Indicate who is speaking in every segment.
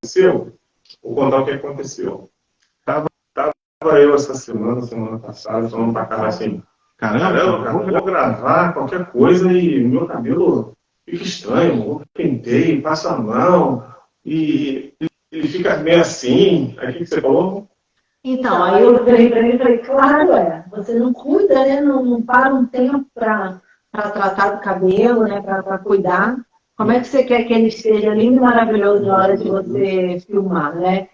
Speaker 1: aconteceu? Vou contar o que aconteceu. Tava eu essa semana passada, falando pra cara assim, caramba, cara, vou gravar qualquer coisa e meu cabelo fica estranho, eu pentei, passo a mão, e ele fica meio assim. Aí o que você falou?
Speaker 2: Então, aí eu virei para ele e falei, claro, você não cuida, né? Não para um tempo para tratar do cabelo, né? Para cuidar. Como é que você quer que ele esteja lindo e maravilhoso na hora de você filmar, né?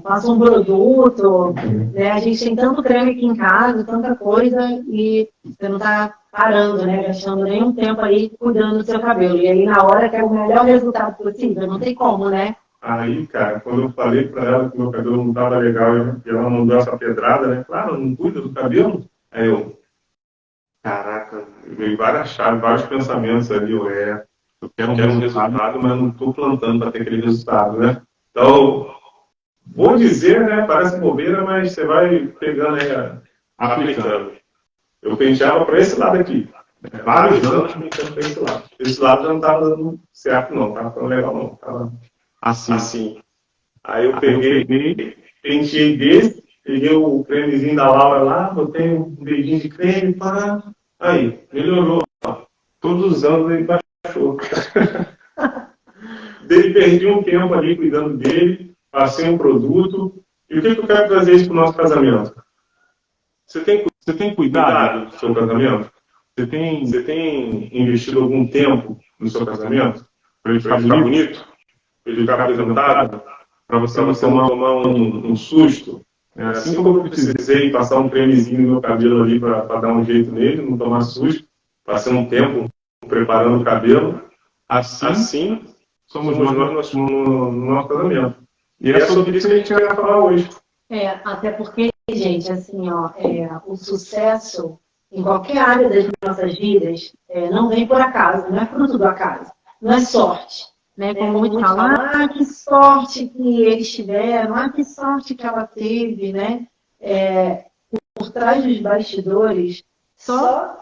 Speaker 2: Passa um produto, né? A gente tem tanto creme aqui em casa, tanta coisa, e você não está parando, né? Gastando nenhum tempo aí cuidando do seu cabelo. E aí, na hora, quer o melhor resultado possível, não tem como, né?
Speaker 1: Aí, cara, quando eu falei pra ela que meu cabelo não estava legal e ela mandou essa pedrada, né? Claro, não cuida do cabelo. Aí eu, caraca, veio várias chaves, vários pensamentos ali. Eu quero um resultado, mas não estou plantando para ter aquele resultado, né? Então, vou dizer, né? Parece bobeira, mas você vai pegando aí, aplicando. Eu penteava para esse lado aqui. Vários anos penteando para esse lado. Esse lado já não estava dando certo, não. Estava ficando legal, não. Tava assim. Aí eu peguei, penteei desse, peguei o cremezinho da Laura lá, botei um dedinho de creme, pá. Aí, melhorou. Todos os anos ele baixou. Perdi um tempo ali cuidando dele, passei um produto. E o que eu quero trazer isso para o nosso casamento? Você tem cuidado do seu casamento? Você tem investido algum tempo no seu casamento? Para ele ficar bonito? Para ele ficar apresentado? Para você não tomar um susto? Assim como eu precisei passar um cremezinho no meu cabelo ali para dar um jeito nele, não tomar susto. Passei um tempo preparando o cabelo. Assim somos nós no nosso casamento. E é sobre isso que a gente vai falar hoje.
Speaker 2: Até porque, gente, assim, o sucesso em qualquer área das nossas vidas não vem por acaso, não é fruto do acaso, não é sorte. Né? Como muitos falam, que sorte que eles tiveram, que sorte que ela teve, né? Por trás dos bastidores, só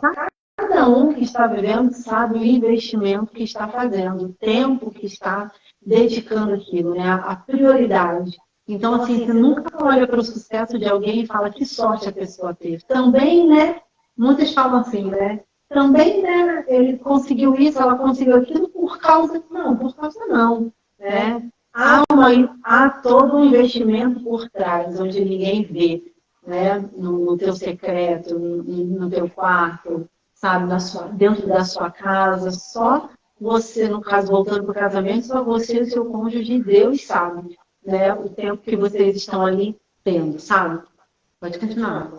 Speaker 2: cada um que está vivendo sabe o investimento que está fazendo, o tempo que está dedicando aquilo, né? A prioridade. Então, assim, você nunca olha para o sucesso de alguém e fala que sorte a pessoa teve. Também, né? Muitas falam assim, né? Também, né? Ele conseguiu isso, ela conseguiu aquilo por causa... Não, por causa não, né? Há todo um investimento por trás, onde ninguém vê, né? No teu secreto, no teu quarto, sabe? Dentro da sua casa, só você, no caso, voltando para o casamento, só você e o seu cônjuge, Deus sabe, né? O tempo que vocês estão ali tendo, sabe? Pode continuar.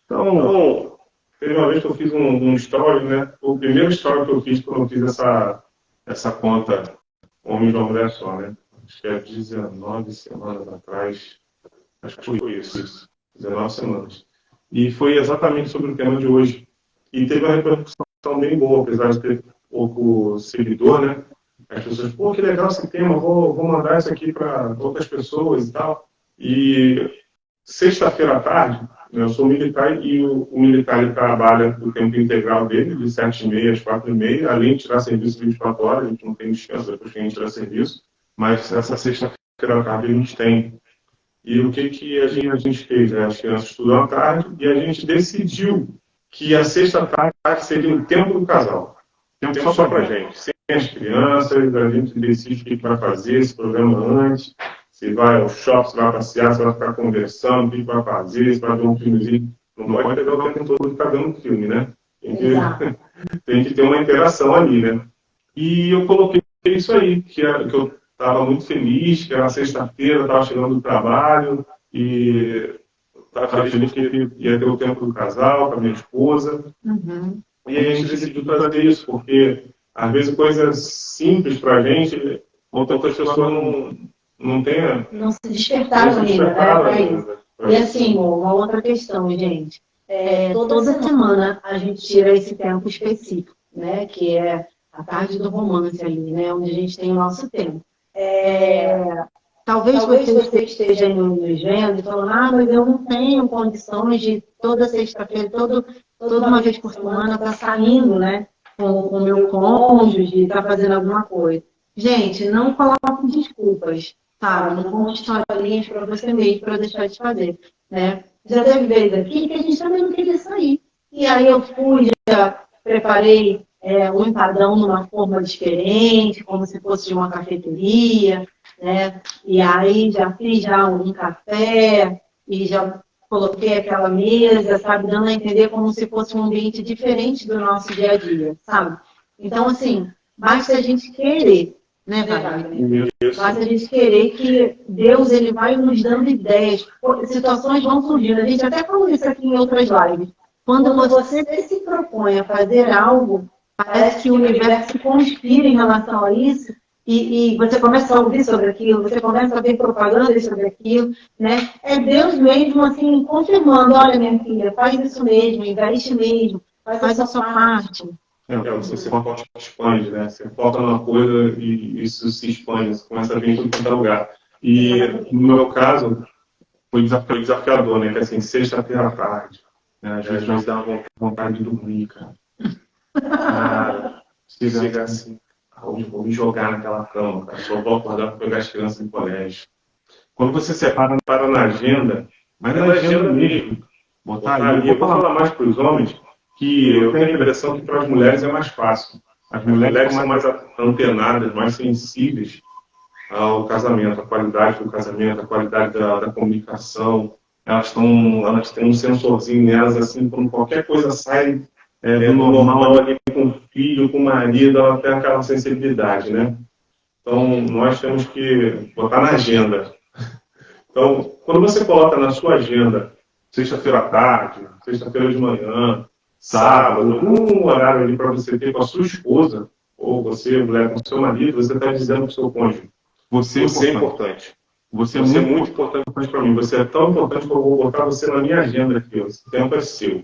Speaker 1: Então, teve uma vez que eu fiz um story, né? O primeiro story que eu fiz quando eu fiz essa conta Homem de uma Mulher Só, né? Acho que é 19 semanas atrás. Acho que foi isso. 19 semanas. E foi exatamente sobre o tema de hoje. E teve uma repercussão bem boa, apesar de ter pouco seguidor, né? As pessoas, pô, que legal esse tema, vou mandar isso aqui para outras pessoas e tal. E sexta-feira à tarde, eu sou militar e o militar ele trabalha o tempo integral dele, de 7h30 às 4h30, além de tirar serviço 24 horas, a gente não tem descanso depois que a gente tira serviço, mas essa sexta-feira à tarde a gente tem. E o que a gente fez? Né? As crianças estudam à tarde e a gente decidiu que a sexta-tarde seria o tempo do casal. Tempo só pra gente, sem as crianças, a gente decide o que vai fazer, esse programa antes. Se vai ao shopping, se vai passear, se vai ficar conversando, o que vai fazer, se vai ver um filmezinho. Não pode pegar o tempo todo de ficar vendo um filme, né? Tem que ter uma interação ali, né? E eu coloquei isso aí, que eu estava muito feliz, que era sexta-feira, estava chegando do trabalho, e estava feliz que ia ter o tempo do casal, com a minha esposa.
Speaker 2: Uhum.
Speaker 1: E a gente decidiu fazer isso, porque às vezes coisas simples para a gente, outras pessoas não têm.
Speaker 2: Não se despertaram ainda, né? E assim, uma outra questão, gente. Toda semana a gente tira esse tempo específico, né? Que é a tarde do romance ali, né? Onde a gente tem o nosso tempo. Talvez você esteja nos vendo e falando, mas eu não tenho condições de toda sexta-feira, toda uma vez por semana estar saindo, né? Com o meu cônjuge, estar fazendo alguma coisa. Gente, não coloque desculpas, sabe? Não conte historinhas para você mesmo, para deixar de fazer, né? Já teve vez aqui que a gente também não queria sair. E aí eu fui, já preparei um empadão numa forma diferente, como se fosse de uma cafeteria, né? E aí já fiz já um café e já coloquei aquela mesa, sabe? Dando a entender como se fosse um ambiente diferente do nosso dia a dia, sabe? Então, assim, basta a gente querer, né, Wagner? Basta a gente querer que Deus ele vai nos dando ideias, situações vão surgindo. A gente até falou isso aqui em outras lives. Quando você se propõe a fazer algo, parece que o universo se conspira em relação a isso e você começa a ouvir sobre aquilo, você começa a ver propaganda sobre aquilo, né? É Deus mesmo, assim, confirmando, olha, minha filha, faz isso mesmo, investe mesmo, faz a sua parte.
Speaker 1: Você expande, né? Você foca numa coisa e isso se expande, você começa a vir em tudo quanto é lugar. E no meu caso, foi desafiador, né? Que assim, sexta-feira à tarde, né? Às vezes dá uma vontade de dormir, cara. Chega assim, vou me jogar naquela cama, cara. Só vou acordar para pegar as crianças no colégio. Quando você separa na agenda, mas na agenda mesmo, botar ali, eu vou falar mais para os homens, que eu tenho a impressão que para as mulheres é mais fácil. As mulheres são mais antenadas, mais sensíveis ao casamento, à qualidade do casamento, à qualidade da comunicação. Elas têm um sensorzinho nelas, assim, quando qualquer coisa sai do normal ali com o filho, com o marido, ela tem aquela sensibilidade, né? Então, nós temos que botar na agenda. Então, quando você coloca na sua agenda, sexta-feira à tarde, sexta-feira de manhã, sábado, um horário ali para você ter com a sua esposa, ou você, mulher, com o seu marido, você está dizendo para o seu cônjuge, você é importante. Você é muito importante para mim. Você é tão importante que eu vou botar você na minha agenda aqui. Esse tempo é seu.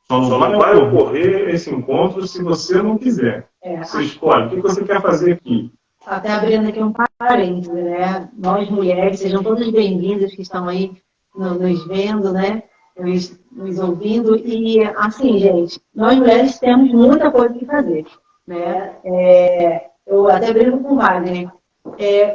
Speaker 1: Só não vai ocorrer esse encontro se você não quiser. Você escolhe o que você quer fazer aqui.
Speaker 2: Até abrindo aqui um parênteses, né? Nós mulheres, sejam todas bem-vindas que estão aí nos vendo, né? Nos ouvindo. E, assim, gente, nós mulheres temos muita coisa que fazer, né? Eu até brinco com o Wagner.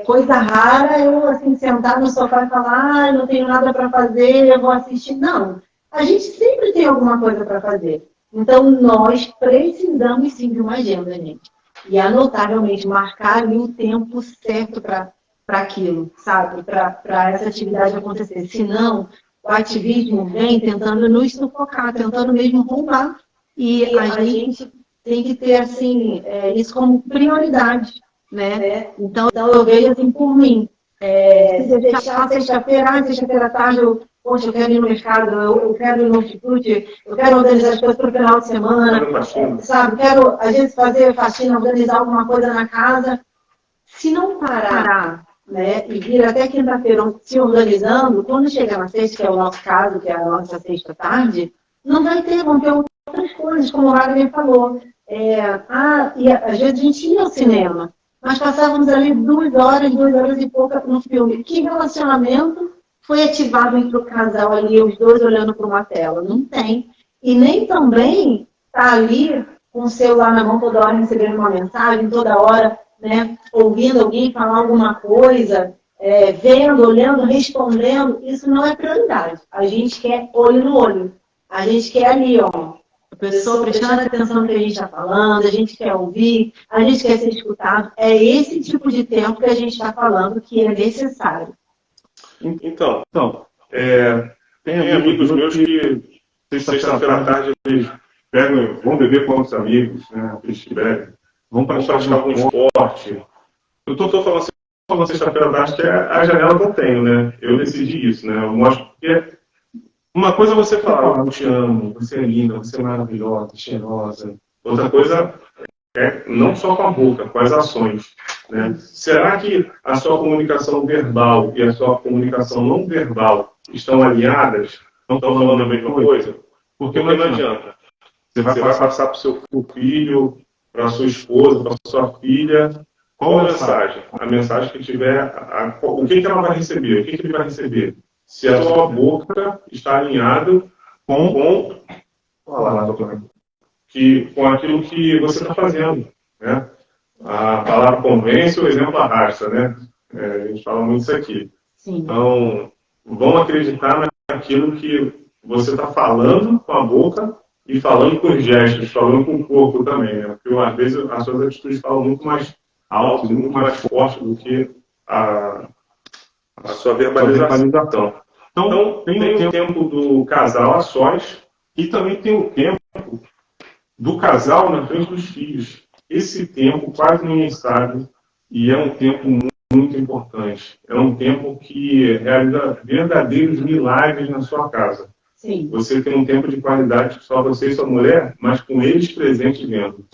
Speaker 2: Coisa rara eu, assim, sentar no sofá e falar, não tenho nada para fazer, eu vou assistir. Não. A gente sempre tem alguma coisa para fazer. Então, nós precisamos sim de uma agenda, gente. E anotar, realmente, marcar ali o tempo certo para aquilo, sabe? Para essa atividade acontecer. Senão, o ativismo vem tentando nos sufocar, tentando mesmo roubar. E a gente tem que ter, assim, isso como prioridade, né? Então, eu vejo, assim, por mim. Se deixar sexta-feira à tarde, poxa, eu quero ir no mercado, eu quero ir no hortifruti, eu quero organizar as coisas para o final de semana, sabe? Quero, às vezes, fazer faxina, organizar alguma coisa na casa. Se não parar, né, e vir até quinta-feira se organizando, quando chegar na sexta, que é o nosso caso, que é a nossa sexta-tarde, não vai ter, vão ter outras coisas, como o Wagner falou. E às vezes a gente ia ao cinema, mas passávamos ali 2 horas e pouca no filme. Que relacionamento foi ativado entre o casal ali, os dois olhando para uma tela? Não tem. E nem também está ali com o celular na mão toda hora recebendo uma mensagem, toda hora, né, ouvindo alguém falar alguma coisa, vendo, olhando, respondendo. Isso não é prioridade. A gente quer olho no olho. A gente quer ali, ó, a pessoa prestando atenção no que a gente está falando, a gente quer ouvir, a gente quer ser escutado. É esse tipo de tempo que a gente está falando que é necessário.
Speaker 1: Então tem amigos meus que sexta-feira à tarde eles vão beber com outros amigos, né, eles que bebem, vão praticar algum esporte. Eu estou falando sexta-feira à tarde que é a janela que eu tenho, né? Eu decidi isso, né? Eu mostro que uma coisa é você falar, eu te amo, você é linda, você é maravilhosa, cheirosa. Outra coisa é não só com a boca, com as ações. Né? Será que a sua comunicação verbal e a sua comunicação não verbal estão alinhadas? Não estão falando a mesma coisa? Porque não adianta. Você vai passar para o seu filho, para a sua esposa, para a sua filha. Qual a mensagem? A mensagem que tiver, o que ela vai receber? O que ele vai receber? Se a sua boca está alinhada com aquilo que você está fazendo. Né? A palavra convence, o exemplo arrasta, né? A gente fala muito isso aqui.
Speaker 2: Sim.
Speaker 1: Então, vão acreditar naquilo que você está falando com a boca e falando com os gestos, falando com o corpo também, né? Porque às vezes as suas atitudes falam muito mais alto, muito mais forte do que a sua verbalização. Então, tem o tempo do casal a sós e também tem o tempo do casal na frente dos filhos. Esse tempo quase ninguém sabe e é um tempo muito importante. É um tempo que realiza verdadeiros milagres na sua casa.
Speaker 2: Sim.
Speaker 1: Você tem um tempo de qualidade só você e sua mulher, mas com eles presentes dentro.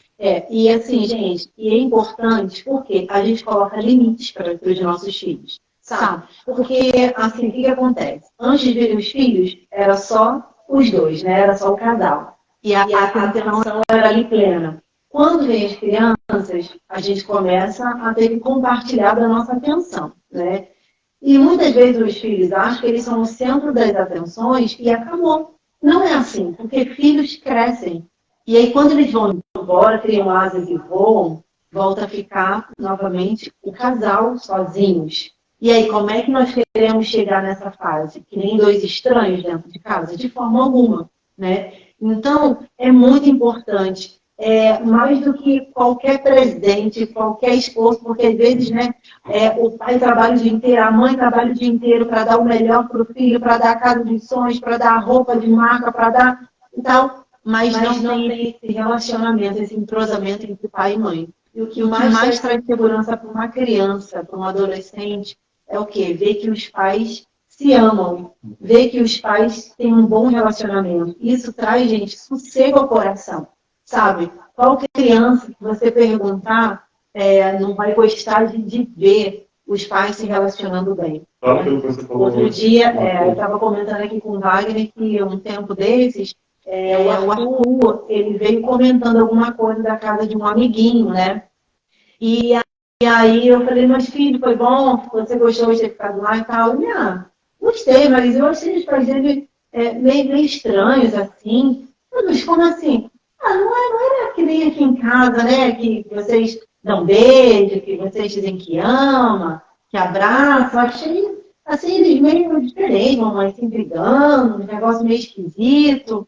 Speaker 2: E assim, gente, e é importante porque a gente coloca limites para os nossos filhos, sabe? Porque, assim, o que acontece? Antes de vir os filhos, era só os dois, né? Era só o casal. E a atenção era ali plena. Quando vem as crianças, a gente começa a ter que compartilhar da nossa atenção, né? E muitas vezes os filhos acham que eles são o centro das atenções e acabou. Não é assim, porque filhos crescem. E aí, quando eles vão embora, criam asas e voam, volta a ficar novamente o casal sozinhos. E aí, como é que nós queremos chegar nessa fase? Que nem dois estranhos dentro de casa? De forma alguma, né? Então, é muito importante. Mais do que qualquer presidente, qualquer esforço, porque às vezes, né, o pai trabalha o dia inteiro, a mãe trabalha o dia inteiro para dar o melhor para o filho, para dar a casa dos sonhos, para dar a roupa de marca, para dar e tal, mas não tem esse relacionamento, esse entrosamento entre pai e mãe. E o que mais traz segurança para uma criança, para um adolescente, é o quê? Ver que os pais se amam, ver que os pais têm um bom relacionamento. Isso traz, gente, sossego ao coração. Sabe? Qual criança que você perguntar não vai gostar de ver os pais se relacionando bem?
Speaker 1: Fala pelo que você falou.
Speaker 2: Outro dia, eu estava comentando aqui com o Wagner que um tempo desses, o Arthur, ele veio comentando alguma coisa da casa de um amiguinho, né? E aí eu falei, mas filho, foi bom? Você gostou de ter ficado lá e tal? Gostei, mas eu achei os pais dele meio estranhos, assim. Mas como assim? Não era que nem aqui em casa, né? Que vocês dão beijo, que vocês dizem que ama, que abraçam. Achei, assim, eles meio diferentes, mamãe, assim, brigando, um negócio meio esquisito.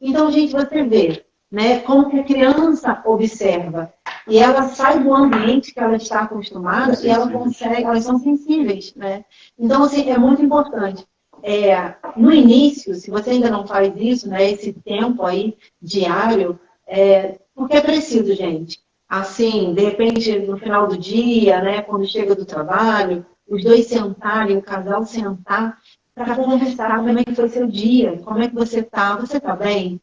Speaker 2: Então, gente, você vê, né? Como que a criança observa. E ela sai do ambiente que ela está acostumada e ela consegue, elas são sensíveis, né? Então, assim, é muito importante. No início, se você ainda não faz isso, né, esse tempo aí diário, porque é preciso, gente. Assim, de repente, no final do dia, né, quando chega do trabalho, os dois sentarem, o casal sentar, para conversar como é que foi seu dia, como é que você está bem?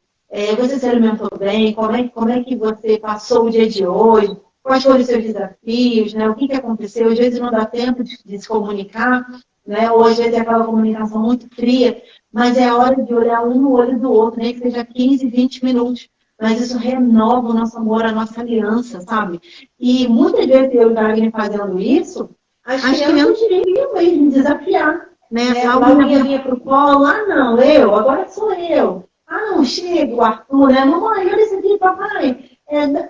Speaker 2: Você se alimentou bem? Como é que você passou o dia de hoje? Quais foram os seus desafios? Né? O que aconteceu? Às vezes não dá tempo de se comunicar, né? Ou às vezes é aquela comunicação muito fria, mas é a hora de olhar um no olho do outro, nem que seja 15, 20 minutos. Mas isso renova o nosso amor, a nossa aliança, sabe? E muitas vezes eu e o Wagner fazendo isso, as crianças deviam mesmo desafiar. Né? Alguém vinha para o colo, não, agora sou eu. Não, chega, o Arthur, né? Mamãe, olha isso aqui, papai.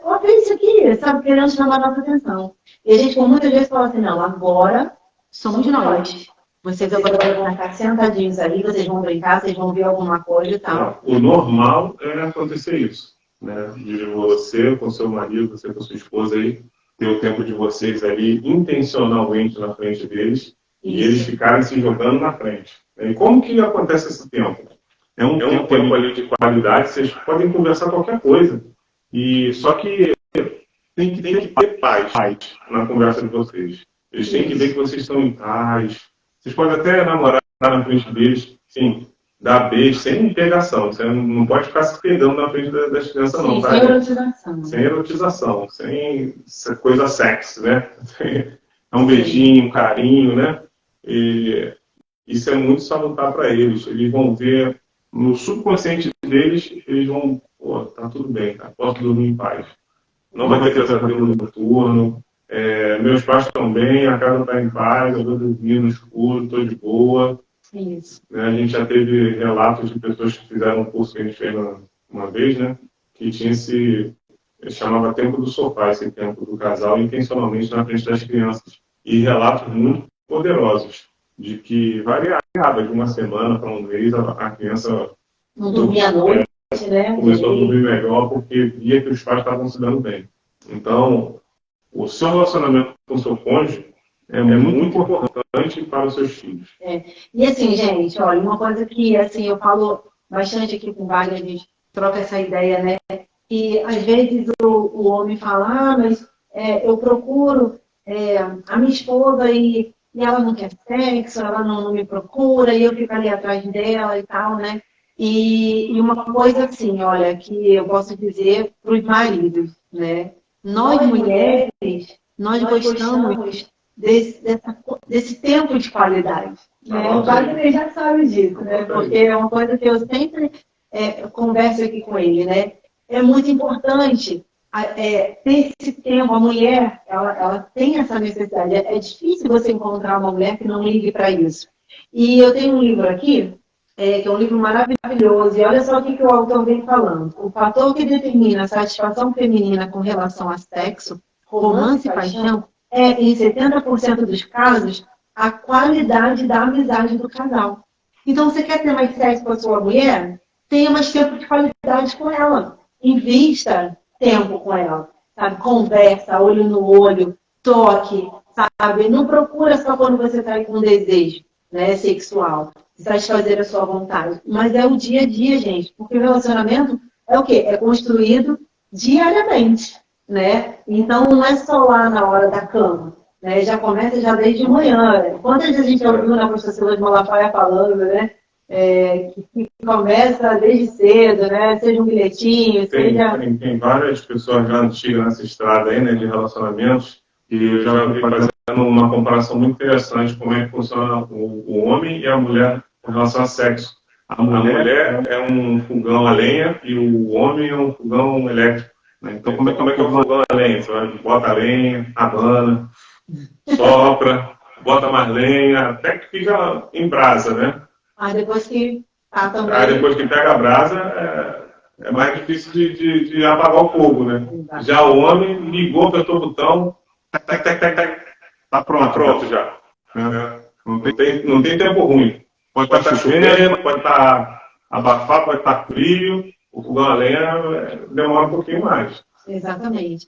Speaker 2: Olha isso aqui, sabe? Querendo chamar a nossa atenção. E a gente, muitas vezes, fala assim, não, agora somos nós. Vocês agora vão ficar sentadinhos ali, vocês vão brincar, vocês vão ver alguma coisa e tal.
Speaker 1: O normal é acontecer isso, né? De você com seu marido, você com sua esposa aí, ter o tempo de vocês ali intencionalmente na frente deles. Isso. E eles ficarem se jogando na frente. E como que acontece esse tempo? É um tempo ali de qualidade, vocês podem conversar qualquer coisa. Só que tem que ter paz na conversa de vocês. Eles têm que ver que vocês estão em paz. Vocês podem até namorar na frente deles, sim, dar beijo, sem pegação. Você não pode ficar se pegando na frente das crianças, sim, não. Tá?
Speaker 2: Sem erotização.
Speaker 1: Sem erotização, sem essa coisa sexy, né? É um beijinho, um carinho, né? E isso é muito salutar para eles. Eles vão ver no subconsciente deles, eles vão, tá tudo bem, cara, posso dormir em paz. Não vai ter pesadelo noturno. Meus pais estão bem, a casa está em paz, eu vou dormir no escuro, estou de boa.
Speaker 2: Isso.
Speaker 1: A gente já teve relatos de pessoas que fizeram um curso que a gente fez uma vez, né? Que tinha ele chamava Tempo do Sofá, esse tempo do casal, intencionalmente na frente das crianças. E relatos muito poderosos, de que variava de uma semana para um mês, a criança
Speaker 2: não dormia à noite, né?
Speaker 1: Começou a dormir melhor porque via que os pais estavam se dando bem. Então, o seu relacionamento com o seu cônjuge é muito importante para os seus filhos.
Speaker 2: E assim, gente, olha, uma coisa que assim, eu falo bastante aqui com o Wagner, a gente troca essa ideia, né? E às vezes o homem fala, mas eu procuro a minha esposa e ela não quer sexo, ela não me procura, e eu fico ali atrás dela e tal, né? E uma coisa assim, olha, que eu posso dizer para os maridos, né? Nós mulheres, nós gostamos desse tempo de qualidade. Né? O Wagner já sabe disso, né? Porque é uma coisa que eu sempre converso aqui com ele, né? É muito importante ter esse tempo. A mulher, ela tem essa necessidade. É difícil você encontrar uma mulher que não ligue para isso. E eu tenho um livro aqui, que é um livro maravilhoso, e olha só o que o autor vem falando. O fator que determina a satisfação feminina com relação a sexo, romance e paixão, em 70% dos casos, a qualidade da amizade do casal. Então, você quer ter mais sexo com a sua mulher? Tenha mais tempo de qualidade com ela. Invista tempo com ela. Sabe? Conversa, olho no olho, toque, sabe? Não procura só quando você está aí com desejo, né, sexual. Satisfazer a sua vontade. Mas é o dia a dia, gente. Porque o relacionamento é o quê? É construído diariamente, né? Então, não é só lá na hora da cama. Né? Já começa já desde manhã. Né? Quantas vezes a gente ouviu na professora Silas de Malafaia falando, né? Que começa desde cedo, né? Seja um bilhetinho,
Speaker 1: Tem várias pessoas já antigas nessa estrada aí, né? De relacionamentos. E eu já vi fazendo uma comparação muito interessante como é que funciona o homem e a mulher com relação a sexo. A mulher é um fogão a lenha e o homem é um fogão elétrico. Né? Então, como é que é o fogão a lenha? Você bota a lenha, abana, sopra, bota mais lenha, até que fica em brasa, né?
Speaker 2: Depois que também...
Speaker 1: depois que pega a brasa, é mais difícil de apagar o fogo, né? Exato. Já o homem ligou, apertou o botão, tá pronto já. Não tem tempo ruim. Pode estar chovendo, pode estar abafado, pode estar frio. O fogão a lenha demora um pouquinho mais.
Speaker 2: Exatamente.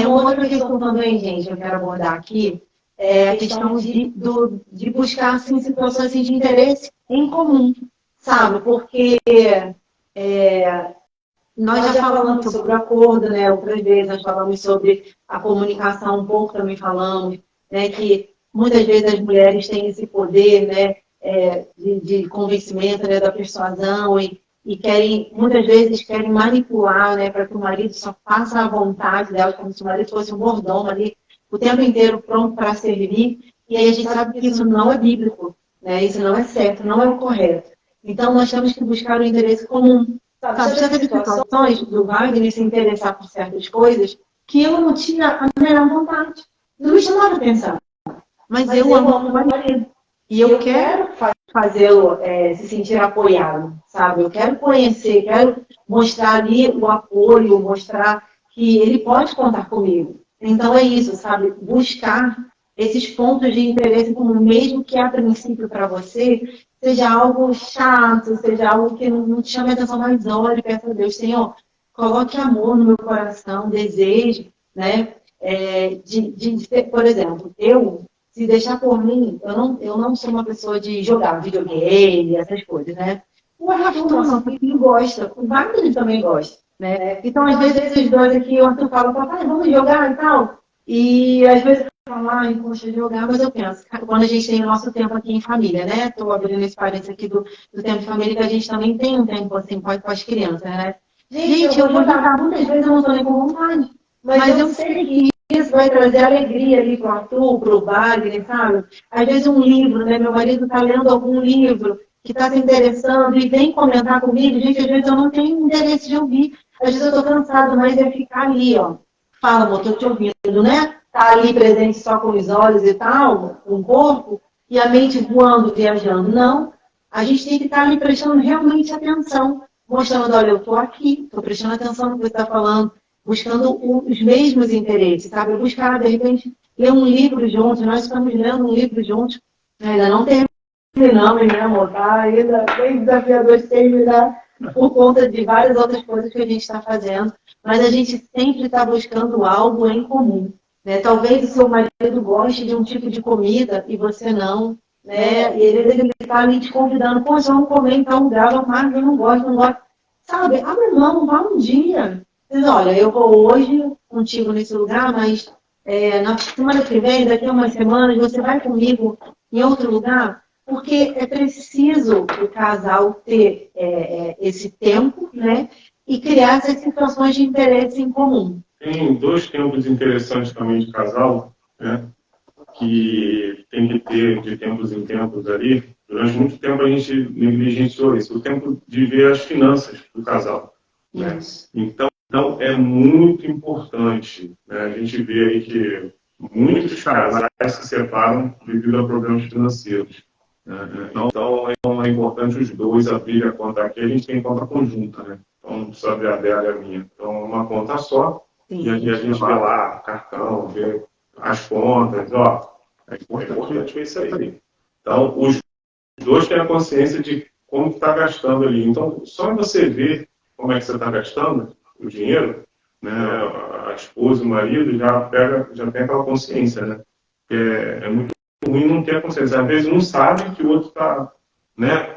Speaker 2: Uma outra questão também, gente, eu quero abordar aqui, é a questão de buscar assim, situações assim, de interesse em comum, sabe? Porque nós já falamos sobre o acordo, né? Outras vezes nós falamos sobre a comunicação, um pouco também falamos, né? Que muitas vezes as mulheres têm esse poder, né? De convencimento, né? Da persuasão e muitas vezes querem manipular, né? Para que o marido só faça a vontade dela, como se o marido fosse um mordomo ali, o tempo inteiro pronto para servir. E aí a gente sabe que isso não é bíblico, né? Isso não é certo, não é o correto. Então nós temos que buscar o interesse comum. Sabe, já teve situações do Wagner se interessar por certas coisas que eu não tinha a menor vontade. Não me chamava atenção. Mas eu amo o marido. E eu quero fazê-lo se sentir apoiado, sabe? Eu quero conhecer, quero mostrar ali o apoio, mostrar que ele pode contar comigo. Então é isso, sabe? Buscar esses pontos de interesse comum, mesmo que a princípio para você seja algo chato, seja algo que não te chame a atenção, mas olhe e peça a Deus, Senhor, coloque amor no meu coração, desejo, né? Por exemplo, se deixar por mim, eu não sou uma pessoa de jogar videogame, essas coisas, né? O Arthur, nosso filho, gosta, o Wagner também gosta, né? Então, às vezes, esses dois aqui, o Arthur fala, papai, vamos jogar e tal. E, às vezes, eu falo, poxa, jogar, mas eu penso, quando a gente tem o nosso tempo aqui em família, né? Estou abrindo esse parênteses aqui do tempo de família, que a gente também tem um tempo, assim, com as crianças, né? Gente, eu vou jogar, muitas vezes eu não estou nem com vontade, mas eu sei que isso vai trazer alegria ali para o Arthur, para o Wagner, sabe? Às vezes um livro, né? Meu marido está lendo algum livro que está se interessando e vem comentar comigo. Gente, às vezes eu não tenho interesse de ouvir. Às vezes eu estou cansada, mas é ficar ali, ó. Fala, amor, estou te ouvindo, né? Tá ali presente só com os olhos e tal, com o corpo, e a mente voando, viajando. Não. A gente tem que estar ali prestando realmente atenção, mostrando, olha, eu estou aqui, estou prestando atenção no que você está falando. buscando os mesmos interesses, sabe? Buscar, de repente, ler um livro juntos. Nós estamos lendo um livro juntos, ainda não terminamos, né, amor? Tá ainda bem desafiador terminar por conta de várias outras coisas que a gente está fazendo, mas a gente sempre está buscando algo em comum. Né? Talvez o seu marido goste de um tipo de comida e você não, né? E ele está ali te convidando, poxa, vamos comer em tal lugar, mas eu não gosto. Sabe, abre mão, vá um dia. Diz, olha, eu vou hoje contigo nesse lugar, mas na semana que vem, daqui a umas semanas, você vai comigo em outro lugar? Porque é preciso o casal ter esse tempo, né? E criar essas situações de interesse em comum.
Speaker 1: Tem 2 tempos interessantes também de casal, né? Que tem que ter de tempos em tempos ali. Durante muito tempo a gente negligenciou isso. O tempo de ver as finanças do casal. Né? Então, é muito importante. Né? A gente vê aí que muitos casais se separam devido a problemas financeiros. Então, é importante os dois abrirem a conta aqui. A gente tem conta conjunta, né? Então, não precisa abrir a dela e a minha. Então, uma conta só. Sim. E aqui a gente vê lá, cartão, vê as contas, ó. É importante ver isso aí. Então, os dois têm a consciência de como está gastando ali. Então, só você ver como é que você está gastando o dinheiro, né? A esposa e o marido já tem aquela consciência, né? É muito ruim não ter consciência. Às vezes não sabe que o outro está, né,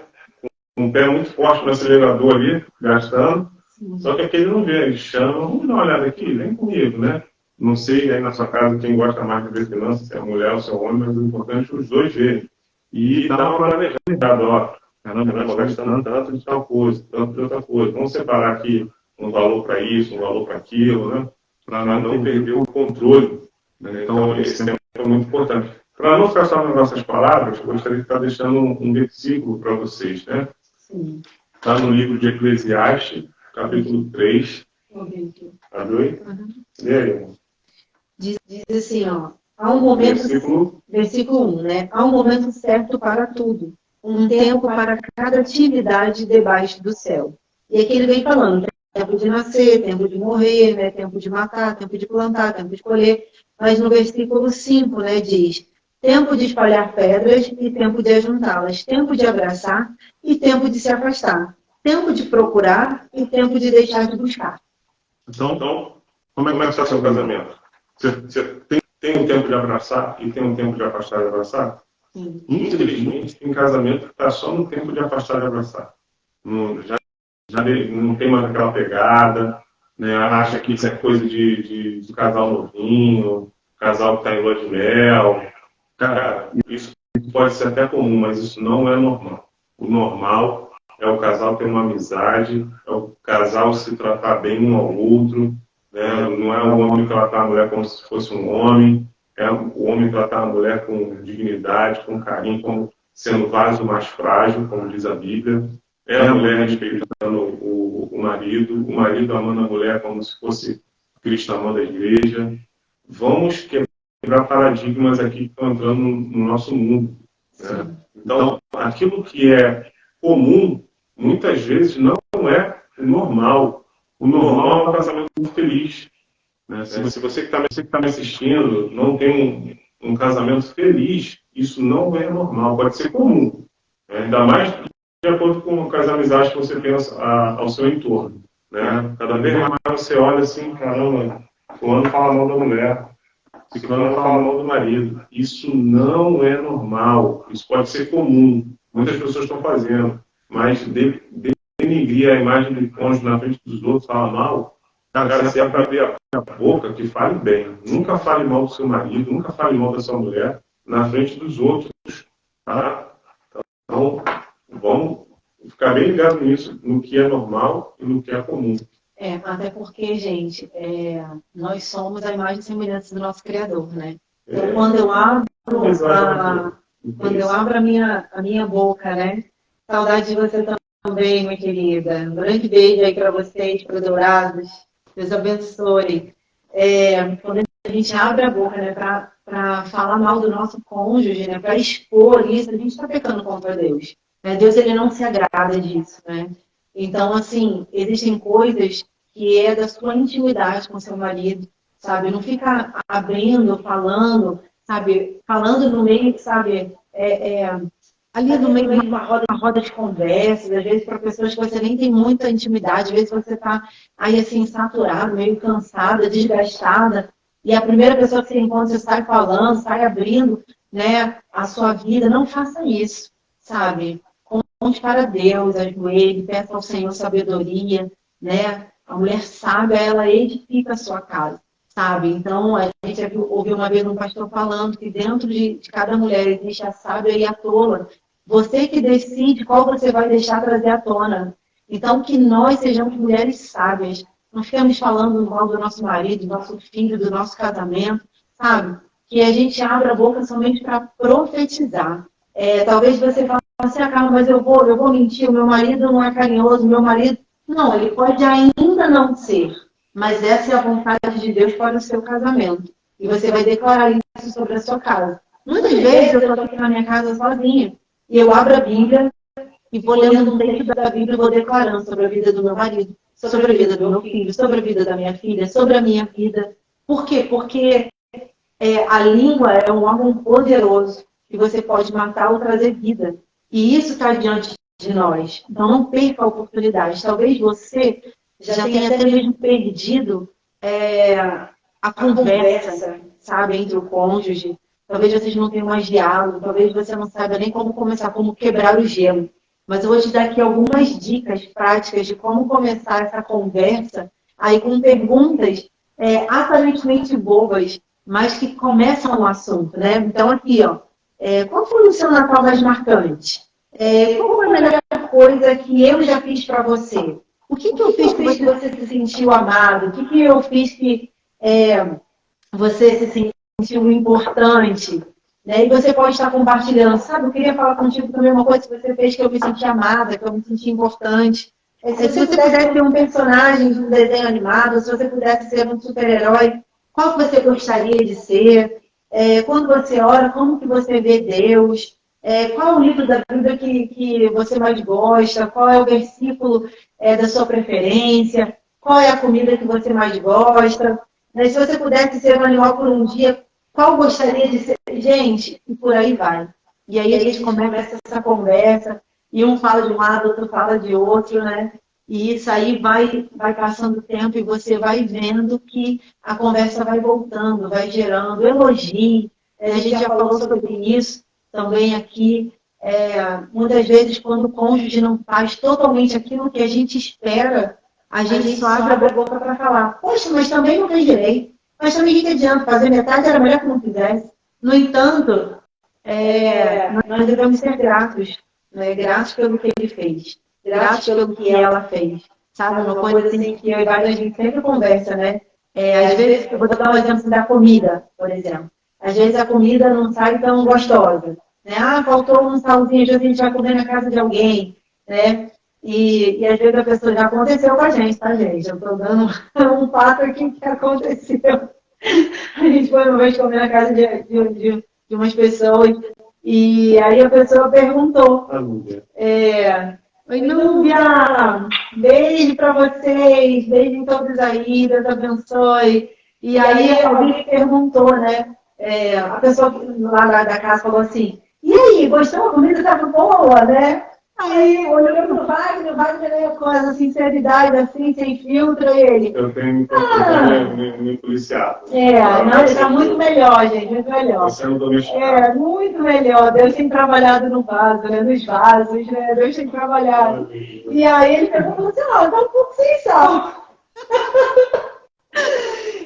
Speaker 1: com um pé muito forte no acelerador ali, gastando. Sim. Só que aquele não vê, ele chama, vamos dar uma olhada aqui, vem comigo, né? Não sei aí na sua casa quem gosta mais de ver finanças, se é a mulher ou se é o homem, mas o importante é os dois verem. E dar uma planejada, ó, caramba, eu estou gastando tanto de tal coisa, tanto de outra coisa. Vamos separar aqui um valor para isso, um valor para aquilo, né? Para não perder o controle. Né? Então, esse tempo é muito importante. Para não ficar só nas nossas palavras, eu gostaria de estar deixando um versículo para vocês, né? Sim. Está no livro de Eclesiastes, capítulo 3. Tá doido? Lê aí, irmão.
Speaker 2: Diz assim, ó, há um momento, versículo 1, né? Há um momento certo para tudo, um tempo para cada atividade debaixo do céu. E aqui ele vem falando, tempo de nascer, tempo de morrer, né? Tempo de matar, tempo de plantar, tempo de colher. Mas no versículo 5, né, diz, tempo de espalhar pedras e tempo de ajuntá-las, tempo de abraçar e tempo de se afastar, tempo de procurar e tempo de deixar de buscar.
Speaker 1: Então como é que está seu casamento? Você tem um tempo de abraçar e tem um tempo de afastar e abraçar? Sim. Infelizmente, tem casamento que está só no tempo de afastar e abraçar. Já não tem mais aquela pegada, né? Acha que isso é coisa de casal novinho, casal que está em lua de mel. Cara, isso pode ser até comum, mas isso não é normal. O normal é o casal ter uma amizade, é o casal se tratar bem um ao outro. Né? Não é o homem tratar a mulher como se fosse um homem, é o homem tratar a mulher com dignidade, com carinho, como sendo o vaso mais frágil, como diz a Bíblia. É a mulher respeitando o marido amando a mulher como se fosse Cristo amando a igreja. Vamos quebrar paradigmas aqui que estão entrando no nosso mundo. Né? Então, aquilo que é comum, muitas vezes não é normal. O normal é um casamento feliz. Né? Se você que está me assistindo não tem um casamento feliz, isso não é normal, pode ser comum. Né? Ainda mais de acordo com as amizades que você tem ao seu entorno. Né? Cada vez mais você olha assim, caramba, fulano fala mal da mulher, fulano fala mal do marido. Isso não é normal, isso pode ser comum. Muitas pessoas estão fazendo, mas denigrir a imagem do cônjuge na frente dos outros, fala mal, cara, se é para abrir a boca, que fale bem. Nunca fale mal do seu marido, nunca fale mal da sua mulher na frente dos outros. Tá? Então, vamos ficar bem ligados nisso, no que é normal e no que é comum.
Speaker 2: Até porque, gente, nós somos a imagem e semelhança do nosso Criador, né? Então, quando eu abro a minha boca, né? Saudade de você também, minha querida. Um grande beijo aí para vocês, para os dourados. Deus abençoe. Quando a gente abre a boca, né, para falar mal do nosso cônjuge, né, para expor isso, a gente está pecando contra Deus. Né? Deus, ele não se agrada disso, né? Então, assim, existem coisas que é da sua intimidade com seu marido, sabe? Não fica abrindo, falando, sabe? Falando no meio, sabe? Ali no meio de uma roda de conversa, às vezes para pessoas que você nem tem muita intimidade, às vezes você está aí assim, saturado, meio cansada, desgastada, e a primeira pessoa que você encontra, você sai falando, sai abrindo, né, a sua vida. Não faça isso, sabe? Conte para Deus, ajoelhe, peça ao Senhor sabedoria, né? A mulher sábia, ela edifica a sua casa, sabe? Então, a gente ouviu uma vez um pastor falando que dentro de cada mulher existe a sábia e a tola. Você que decide qual você vai deixar trazer à tona. Então, que nós sejamos mulheres sábias. Não ficamos falando mal do nosso marido, do nosso filho, do nosso casamento, sabe? Que a gente abra a boca somente para profetizar. Talvez você fale assim, Carla, mas eu vou mentir, o meu marido não é carinhoso, o meu marido... Não, ele pode ainda não ser, mas essa é a vontade de Deus para o seu casamento. E você vai declarar isso sobre a sua casa. Muitas vezes eu estou aqui na minha casa sozinha, e eu abro a Bíblia e vou lendo um texto da Bíblia e vou declarando sobre a vida do meu marido, sobre a vida do meu filho, sobre a vida da minha filha, sobre a minha vida. Por quê? Porque a língua é um órgão poderoso que você pode matar ou trazer vida. E isso está diante de nós. Então não perca a oportunidade. Talvez você já tenha até mesmo perdido a conversa, sabe, entre o cônjuge. Talvez vocês não tenham mais diálogo, talvez você não saiba nem como começar, como quebrar o gelo. Mas eu vou te dar aqui algumas dicas práticas de como começar essa conversa, aí com perguntas aparentemente bobas, mas que começam o assunto, né? Então aqui, ó, qual foi o seu Natal mais marcante? Qual foi a melhor coisa que eu já fiz para você? O que eu fiz que você se sentiu amado? O que eu fiz que você se sentiu importante? Né? E você pode estar compartilhando. Sabe, eu queria falar contigo também uma coisa que você fez que eu me senti amada, que eu me senti importante. Se você pudesse ser um personagem de um desenho animado, se você pudesse ser um super-herói, qual que você gostaria de ser? Quando você ora, como que você vê Deus? Qual é o livro da Bíblia que você mais gosta? Qual é o versículo da sua preferência? Qual é a comida que você mais gosta? Se você pudesse ser um animal por um dia, qual gostaria de ser? Gente, e por aí vai. E aí a gente começa essa conversa, e um fala de um lado, outro fala de outro, né? E isso aí vai passando o tempo e você vai vendo que a conversa vai voltando, vai gerando elogio. A gente já falou sobre isso também aqui. Muitas vezes, quando o cônjuge não faz totalmente aquilo que a gente espera, a gente só abre a boca para falar. Poxa, mas também não fez direito. Mas também o que adianta? Fazer metade era melhor que não fizesse. No entanto, nós devemos ser gratos. Né? Gratos pelo que ele fez. Gratos pelo que ela fez. Sabe? Uma coisa assim que eu e a gente sempre conversa, né? Às vezes, eu vou dar um exemplo da comida, por exemplo. Às vezes a comida não sai tão gostosa. Né? Faltou um salzinho, às vezes a gente vai comer na casa de alguém. Né? E às vezes a pessoa já aconteceu com a gente, tá, gente? Eu estou dando um fato aqui que aconteceu. A gente foi uma vez comer na casa de umas pessoas e aí a pessoa perguntou: oi, Núbia, beijo pra vocês, beijo em todos aí, Deus abençoe. E aí alguém perguntou, né? A pessoa lá da casa falou assim: e aí, gostou? A comida estava boa, né? Aí olhou pro Wagner com essa sinceridade assim, sem filtro, e ele...
Speaker 1: Eu tenho me policiado.
Speaker 2: Não, ele está muito melhor, gente, muito melhor.
Speaker 1: Você não domesticado.
Speaker 2: Muito melhor. Deus tem trabalhado no vaso, né? Nos vasos, né? Deus tem trabalhado. E aí ele perguntou assim, tá um pouco sem sal.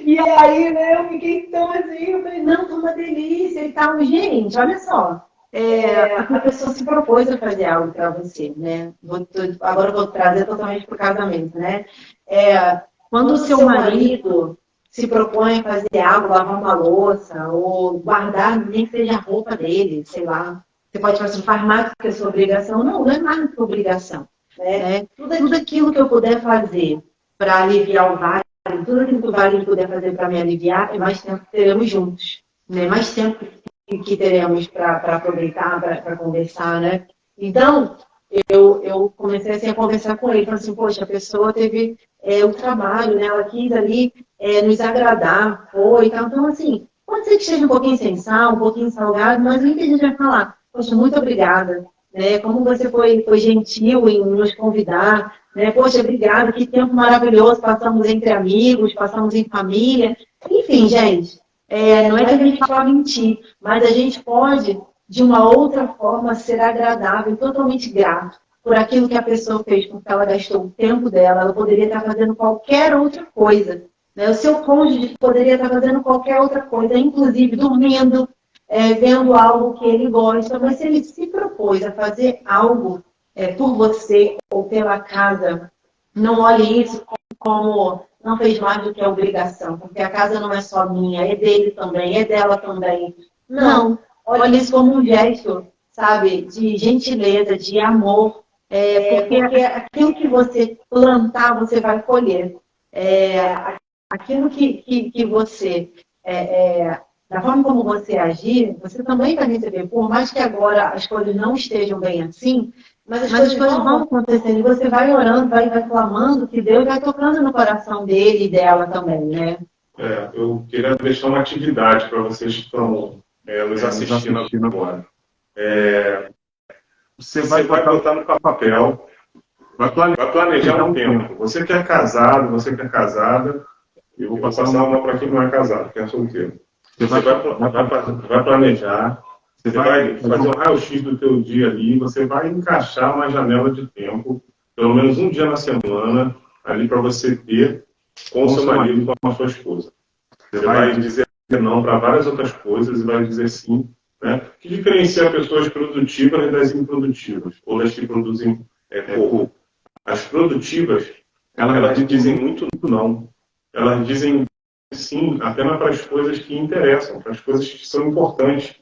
Speaker 2: E aí, né, eu fiquei tão assim, eu falei, não, tá uma delícia e tal. Gente, olha só. A pessoa se propôs a fazer algo para você, né? Agora eu vou trazer totalmente para o casamento, né? Quando o seu marido se propõe a fazer algo, lavar uma louça, ou guardar, nem que seja a roupa dele, sei lá. Você pode falar assim, faz mais do que a sua obrigação. Não é mais do que obrigação. Né? Tudo aquilo que eu puder fazer para aliviar o Wagner, tudo aquilo que o Wagner puder fazer para me aliviar, é mais tempo que teremos juntos. Né? Mais tempo que teremos para aproveitar, para conversar, né? Então, eu comecei assim, a conversar com ele, falei assim, poxa, a pessoa teve o trabalho, né? Ela quis ali nos agradar, foi e tal. Então, assim, pode ser que esteja um pouquinho sem sal, um pouquinho salgado, mas o que a gente vai falar? Poxa, muito obrigada, né? Como você foi gentil em nos convidar, né? Poxa, obrigada, que tempo maravilhoso, passamos entre amigos, passamos em família. Enfim, gente, não é que a gente vá mentir, mas a gente pode, de uma outra forma, ser agradável, totalmente grato por aquilo que a pessoa fez, porque ela gastou o tempo dela, ela poderia estar fazendo qualquer outra coisa. Né? O seu cônjuge poderia estar fazendo qualquer outra coisa, inclusive dormindo, vendo algo que ele gosta, mas se ele se propôs a fazer algo por você ou pela casa, não olhe isso como não fez mais do que a obrigação, porque a casa não é só minha, é dele também, é dela também. Não, olhe isso como um gesto, sabe, de gentileza, de amor, porque aquilo que você plantar, você vai colher. Aquilo que você, da forma como você agir, você também vai receber. Por mais que agora as coisas não estejam bem assim, mas as coisas vão acontecendo. E você vai orando, vai clamando que Deus vai tocando no coração dele e dela também, né?
Speaker 1: Eu queria deixar uma atividade para vocês que estão nos assistindo agora. Você vai botar no papel, vai planejar um tempo. Você que é casado, você que é casada, eu vou passar uma para quem não é casado, quem é solteiro. Você vai planejar, você vai fazer um raio-x do teu dia ali, você vai encaixar uma janela de tempo, pelo menos um dia na semana, ali para você ter com o seu marido, com a sua esposa. Você vai dizer não para várias outras coisas e vai dizer sim, né? Que diferencia pessoas produtivas das improdutivas, ou das que produzem pouco. As produtivas, elas dizem muito não. Elas dizem sim apenas para as coisas que interessam, para as coisas que são importantes.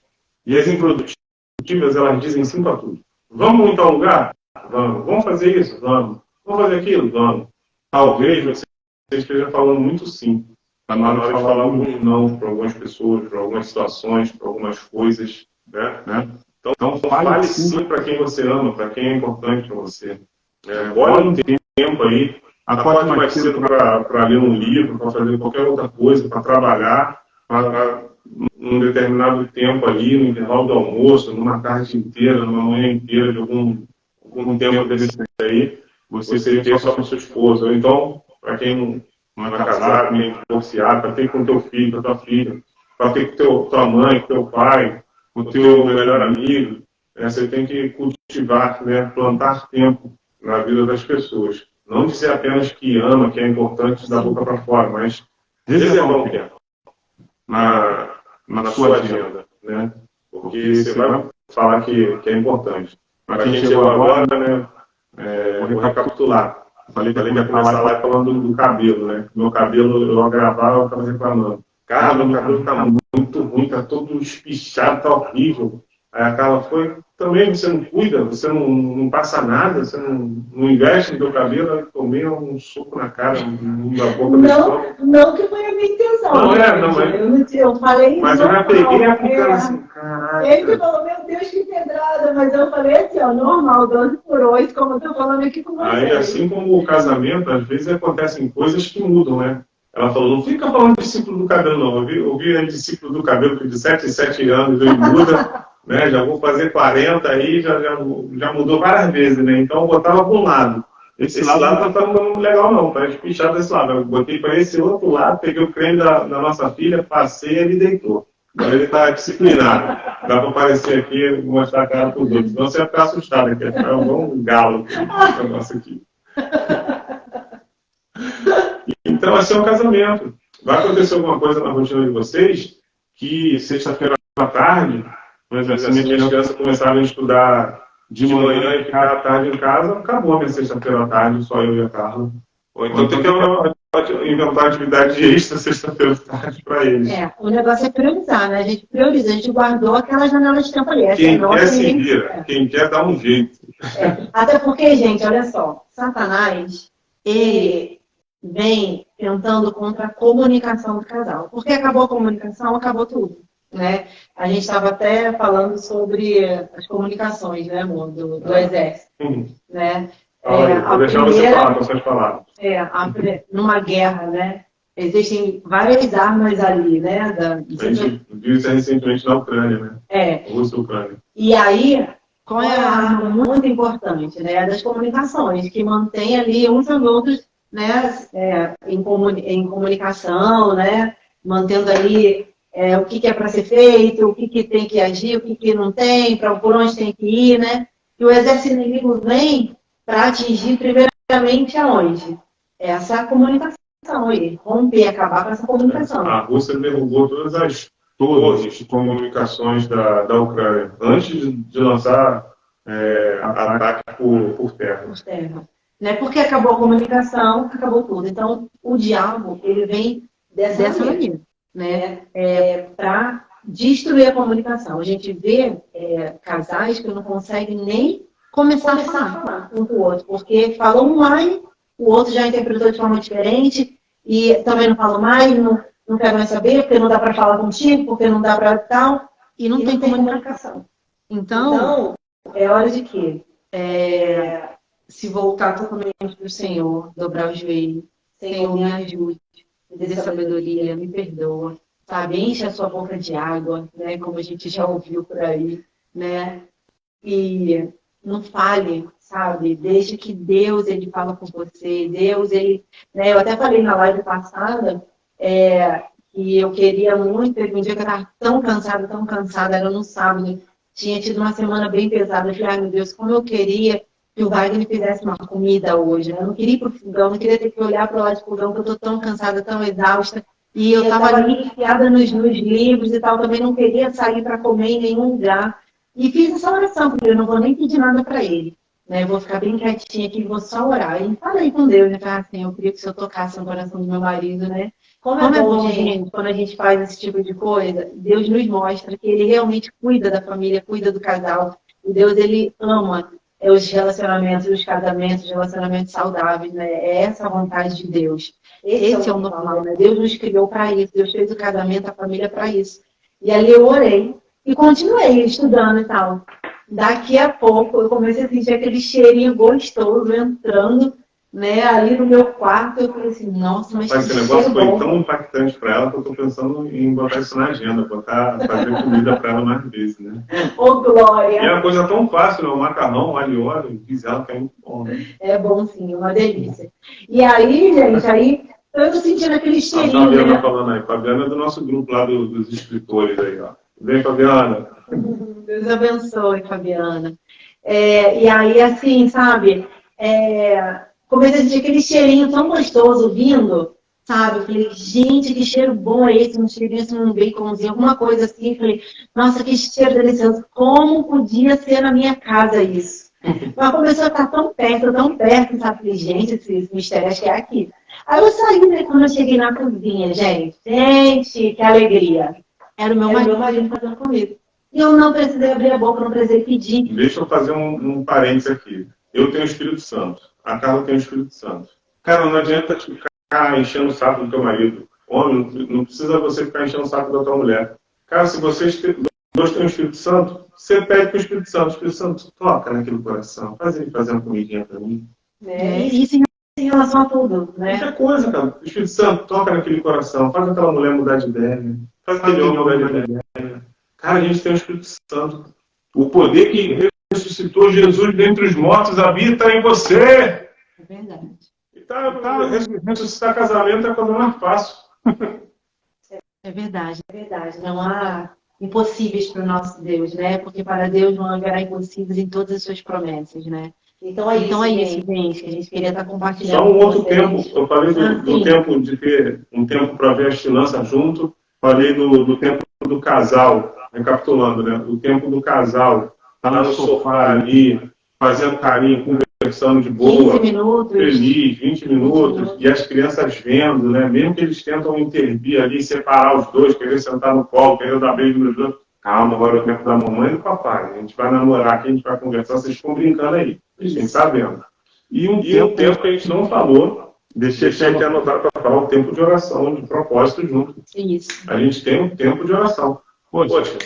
Speaker 1: E as improdutivas, elas dizem sim para tudo. Vamos em tal lugar? Vamos. Vamos fazer isso? Vamos. Vamos fazer aquilo? Vamos. Talvez você esteja falando muito sim. Está na hora de falar um não para algumas pessoas, para algumas situações, para algumas coisas. Né? Então, fale sim para quem você ama, para quem é importante para você. Olhe um tempo aí, acorde mais cedo para ler um livro, para fazer qualquer outra coisa, para trabalhar, para num determinado tempo ali, no intervalo do almoço, numa tarde inteira, numa manhã inteira, de algum tempo desse aí, você ter só com sua esposa. Ou então, para quem não é casado, nem divorciado, para ter com teu filho, com a tua filha, para ter com tua mãe, com teu pai, com o teu melhor amigo. Você tem que cultivar, né, plantar tempo na vida das pessoas. Não dizer apenas que ama, que é importante da boca para fora, mas reservar um tempo na sua agenda, né? Porque você vai falar que é importante. Para quem chegou agora, né, vou recapitular. Falei que ia começar lá falando do cabelo, né? Meu cabelo, eu gravava, eu estava reclamando. Cara, meu cabelo está muito ruim, está todo espichado, está horrível. Aí a Carla foi, também você não cuida, você não passa nada, você não investe no teu cabelo, aí tomei um soco na cara, na boca do
Speaker 2: Não que foi a minha intenção. Eu falei
Speaker 1: mas eu já peguei a ficando assim, caraca.
Speaker 2: Ele falou, meu Deus, que pedrada, mas eu falei assim, ó, normal, 12 por 8, como eu tô falando aqui com você.
Speaker 1: Aí, assim como o casamento, às vezes acontecem coisas que mudam, né? Ela falou, não fica falando de ciclo do cabelo, não. Eu ouvi de ciclo do cabelo que de 7 em 7 anos ele muda. Né, já vou fazer 40 aí, já mudou várias vezes, né? Então eu botava para um lado. Esse lado não está muito legal, não, está espichado desse lado. Eu botei para esse outro lado, peguei o creme da nossa filha, passei e ele deitou. Agora ele está disciplinado. Dá para aparecer aqui e mostrar a cara para os outros. Senão você vai ficar assustado aqui. É um galo esse negócio aqui. Então, assim é um casamento. Vai acontecer alguma coisa na rotina de vocês que sexta-feira à tarde. Por exemplo, se minhas crianças começarem a estudar de manhã e ficar à tarde em casa, acabou a minha sexta-feira à tarde, só eu e a Carla. Ou então tem que inventar atividade extra sexta-feira à tarde para eles.
Speaker 2: O negócio é priorizar, né? A gente prioriza, a gente guardou aquela janela de tempo ali.
Speaker 1: Quem quer se vira, quem quer dá um jeito.
Speaker 2: Até porque, gente, olha só, Satanás, ele vem tentando contra a comunicação do casal. Porque acabou a comunicação, acabou tudo. Né? A gente estava até falando sobre as comunicações, né, amor, do exército. Né?
Speaker 1: Vou deixar você falar com suas palavras.
Speaker 2: Numa guerra, né? Existem várias armas ali, né?
Speaker 1: A gente viu isso recentemente na Ucrânia, né? Rússia e Ucrânia.
Speaker 2: E aí, qual é a arma muito importante, né? A das comunicações, que mantém ali uns aos outros, né? Em comunicação, né? Mantendo ali o que é para ser feito, o que tem que agir, o que não tem, por onde tem que ir, né? E o exército inimigo vem para atingir primeiramente aonde? Essa comunicação aí, romper, acabar com essa comunicação.
Speaker 1: A Rússia derrubou todas as torres de comunicações da Ucrânia, antes de lançar ataque por terra.
Speaker 2: Por terra. Né? Porque acabou a comunicação, acabou tudo. Então, o diabo, ele vem dessa maneira, né? Para destruir a comunicação. A gente vê casais que não conseguem nem começar a falar um com o outro, porque falou um ai, o outro já interpretou de forma diferente, e também não falo mais, não quero mais saber, porque não dá para falar contigo, porque não dá para tal, e não tem comunicação. Então, é hora de quê? Se voltar totalmente para o Senhor, dobrar o joelho, Senhor, me ajude, me dê sabedoria, me perdoa, sabe? Enche a sua boca de água, né? Como a gente já ouviu por aí, né? E não fale, sabe? Deixe que Deus, ele fala com você. Deus, ele... Né? Eu até falei na live passada que eu queria muito, teve um dia que eu estava tão cansada, era no sábado, tinha tido uma semana bem pesada. Eu falei, ai meu Deus, como eu queria que o Wagner me fizesse uma comida hoje. Né? Eu não queria ir para o fogão, não queria ter que olhar para o lado do fogão, porque eu estou tão cansada, tão exausta. E eu estava ali enfiada nos livros e tal, também não queria sair para comer em nenhum lugar. E fiz essa oração, porque eu não vou nem pedir nada para ele. Né? Eu vou ficar bem quietinha aqui e vou só orar. E falei com Deus, né? Falei assim, eu queria que o Senhor tocasse no coração do meu marido, né? Como é bom, gente, quando a gente faz esse tipo de coisa, Deus nos mostra que ele realmente cuida da família, cuida do casal. E Deus, ele ama os relacionamentos, os casamentos, os relacionamentos saudáveis, né? É essa a vontade de Deus. Esse é o normal, né? Deus nos criou para isso. Deus fez o casamento, a família para isso. E ali eu orei e continuei estudando e tal. Daqui a pouco eu comecei a sentir aquele cheirinho gostoso entrando, né, ali no meu quarto. Eu falei assim, nossa, mas
Speaker 1: esse negócio foi tão impactante para ela que eu estou pensando em botar isso na agenda, fazer comida para ela mais vezes, né?
Speaker 2: Ô, Glória!
Speaker 1: E é uma coisa tão fácil, né? O macarrão, alho e óleo, diz ela que é muito bom, né?
Speaker 2: É bom sim, uma delícia. E aí, gente, eu tô sentindo aquele cheirinho.
Speaker 1: A Fabiana falando aí, Fabiana é do nosso grupo lá dos escritores aí, ó. Vem, Fabiana.
Speaker 2: Deus abençoe, Fabiana. E aí, assim, sabe, comecei a sentir aquele cheirinho tão gostoso vindo, sabe? Eu falei, gente, que cheiro bom é esse? Um cheirinho assim, um baconzinho, alguma coisa assim. Eu falei, nossa, que cheiro delicioso. Como podia ser na minha casa isso? Mas começou a estar tão perto, sabe? Falei, gente, esse mistério acho que é aqui. Aí eu saí, né, quando eu cheguei na cozinha, gente, que alegria. Era o meu marido fazendo comigo. E eu não precisei abrir a boca, não precisei pedir.
Speaker 1: Deixa eu fazer um parênteses aqui. Eu tenho o Espírito Santo. A Carla tem o Espírito Santo. Cara, não adianta ficar enchendo o saco do teu marido. Homem, não precisa você ficar enchendo o saco da tua mulher. Cara, se vocês dois têm o Espírito Santo, você pede para o Espírito Santo, toca naquele coração. Faz ele fazer uma comidinha para mim.
Speaker 2: Isso em relação a tudo, né?
Speaker 1: Muita coisa, cara. O Espírito Santo toca naquele coração. Faz aquela mulher mudar de ideia. Faz aquele homem mudar de ideia. Cara, a gente tem o Espírito Santo. O poder que ressuscitou Jesus dentre os mortos habita em você.
Speaker 2: É verdade.
Speaker 1: E ressuscitar casamento é a coisa mais fácil.
Speaker 2: É verdade. Não há impossíveis para o nosso Deus, né? Porque para Deus não haverá impossíveis em todas as suas promessas, né? Então é isso, gente, que a gente queria estar compartilhando.
Speaker 1: Só um outro tempo. Eu falei do tempo de ter um tempo para ver as finanças junto. Falei do tempo do casal. Recapitulando, né? O tempo do casal, tá no sofá ali, fazendo carinho, conversando de boa,
Speaker 2: 15 minutos.
Speaker 1: Feliz, 20 minutos, e as crianças vendo, né? Mesmo que eles tentam intervir ali, separar os dois, querer sentar no colo, querer dar beijo nos dois. Calma, agora é o tempo da mamãe e do papai. A gente vai namorar aqui, a gente vai conversar, vocês ficam brincando aí. A gente tá vendo. E um tempo que a gente não falou, deixei aqui anotado para falar o tempo de oração, de propósito junto.
Speaker 2: Isso.
Speaker 1: A gente tem um tempo de oração. Poxa,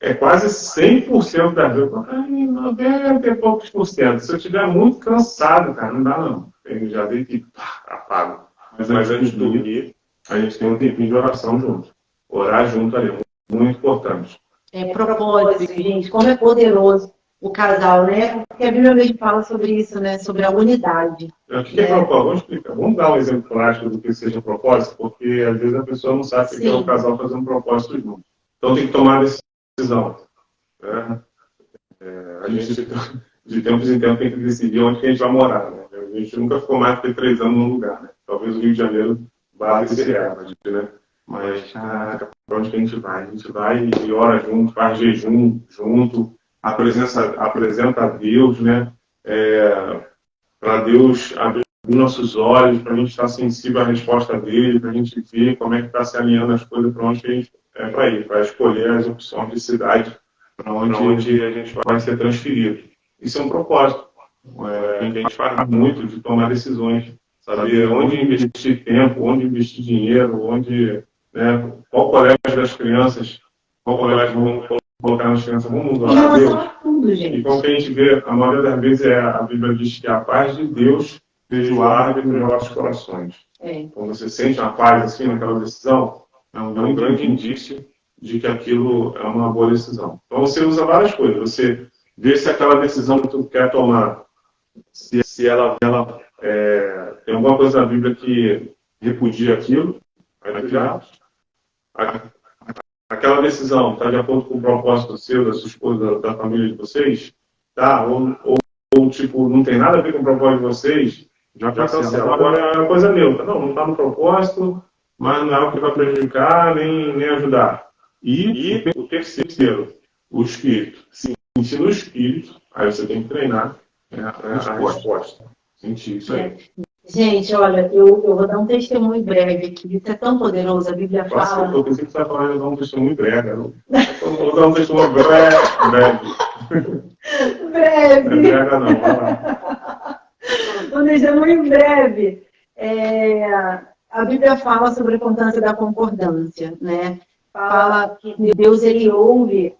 Speaker 1: é quase 100% das vezes. 90 e poucos por cento. Se eu estiver muito cansado, cara, não dá não. Eu já dei que apago. Mas antes de dormir, a gente tem um tempinho de oração junto. Orar junto ali, muito importante.
Speaker 2: Propósito, gente, como é poderoso o casal, né? Porque a Bíblia mesmo fala sobre isso, né? Sobre a unidade.
Speaker 1: O que é propósito? Vamos explicar. Vamos dar um exemplo prático do que seja propósito, porque às vezes a pessoa não sabe que é um casal fazendo um propósito junto. Então tem que tomar a decisão. Né? A gente, de tempos em tempos, tem que decidir onde que a gente vai morar. Né? A gente nunca ficou mais de 3 anos num lugar. Né? Talvez o Rio de Janeiro vá esse recorde, né? Mas, para onde que a gente vai? A gente vai e ora junto, faz jejum junto, apresenta a Deus, né? Para Deus abrir nossos olhos, para a gente estar sensível à resposta dele, para a gente ver como é que está se alinhando as coisas para onde que a gente para ir, para escolher as opções de cidade para onde a gente vai ser transferido. Isso é um propósito. A gente faz muito de tomar decisões, saber onde investir tempo, onde investir dinheiro, onde, né, qual colégio das crianças, qual colégio vamos colocar nas crianças, vamos orar a Deus. E como que a gente vê, a maioria das vezes a Bíblia diz que a paz de Deus seja o árbitro dos nossos corações. Então você sente uma paz assim naquela decisão, é um grande indício de que aquilo é uma boa decisão. Então você usa várias coisas, você vê se aquela decisão que tu quer tomar, se ela tem alguma coisa na Bíblia que repudia aquilo, aí já aquela decisão está de acordo com o propósito seu, da sua esposa, da família de vocês, tá? Ou tipo, não tem nada a ver com o propósito de vocês, já cancela. Agora é uma coisa neutra. Não está no propósito, mas não é o que vai prejudicar nem ajudar. E o terceiro, o espírito. Se sentir no espírito, aí você tem que treinar a resposta. Sentir isso aí.
Speaker 2: Gente, olha, eu vou dar um testemunho breve aqui. Isso é tão poderoso, a Bíblia fala.
Speaker 1: Eu pensei que você estava falando de dar um testemunho breve. Eu vou dar um testemunho breve.
Speaker 2: Breve.
Speaker 1: Não é breve, não. Vai lá.
Speaker 2: Um testemunho breve. A Bíblia fala sobre a importância da concordância, né? Fala que Deus, ele ouve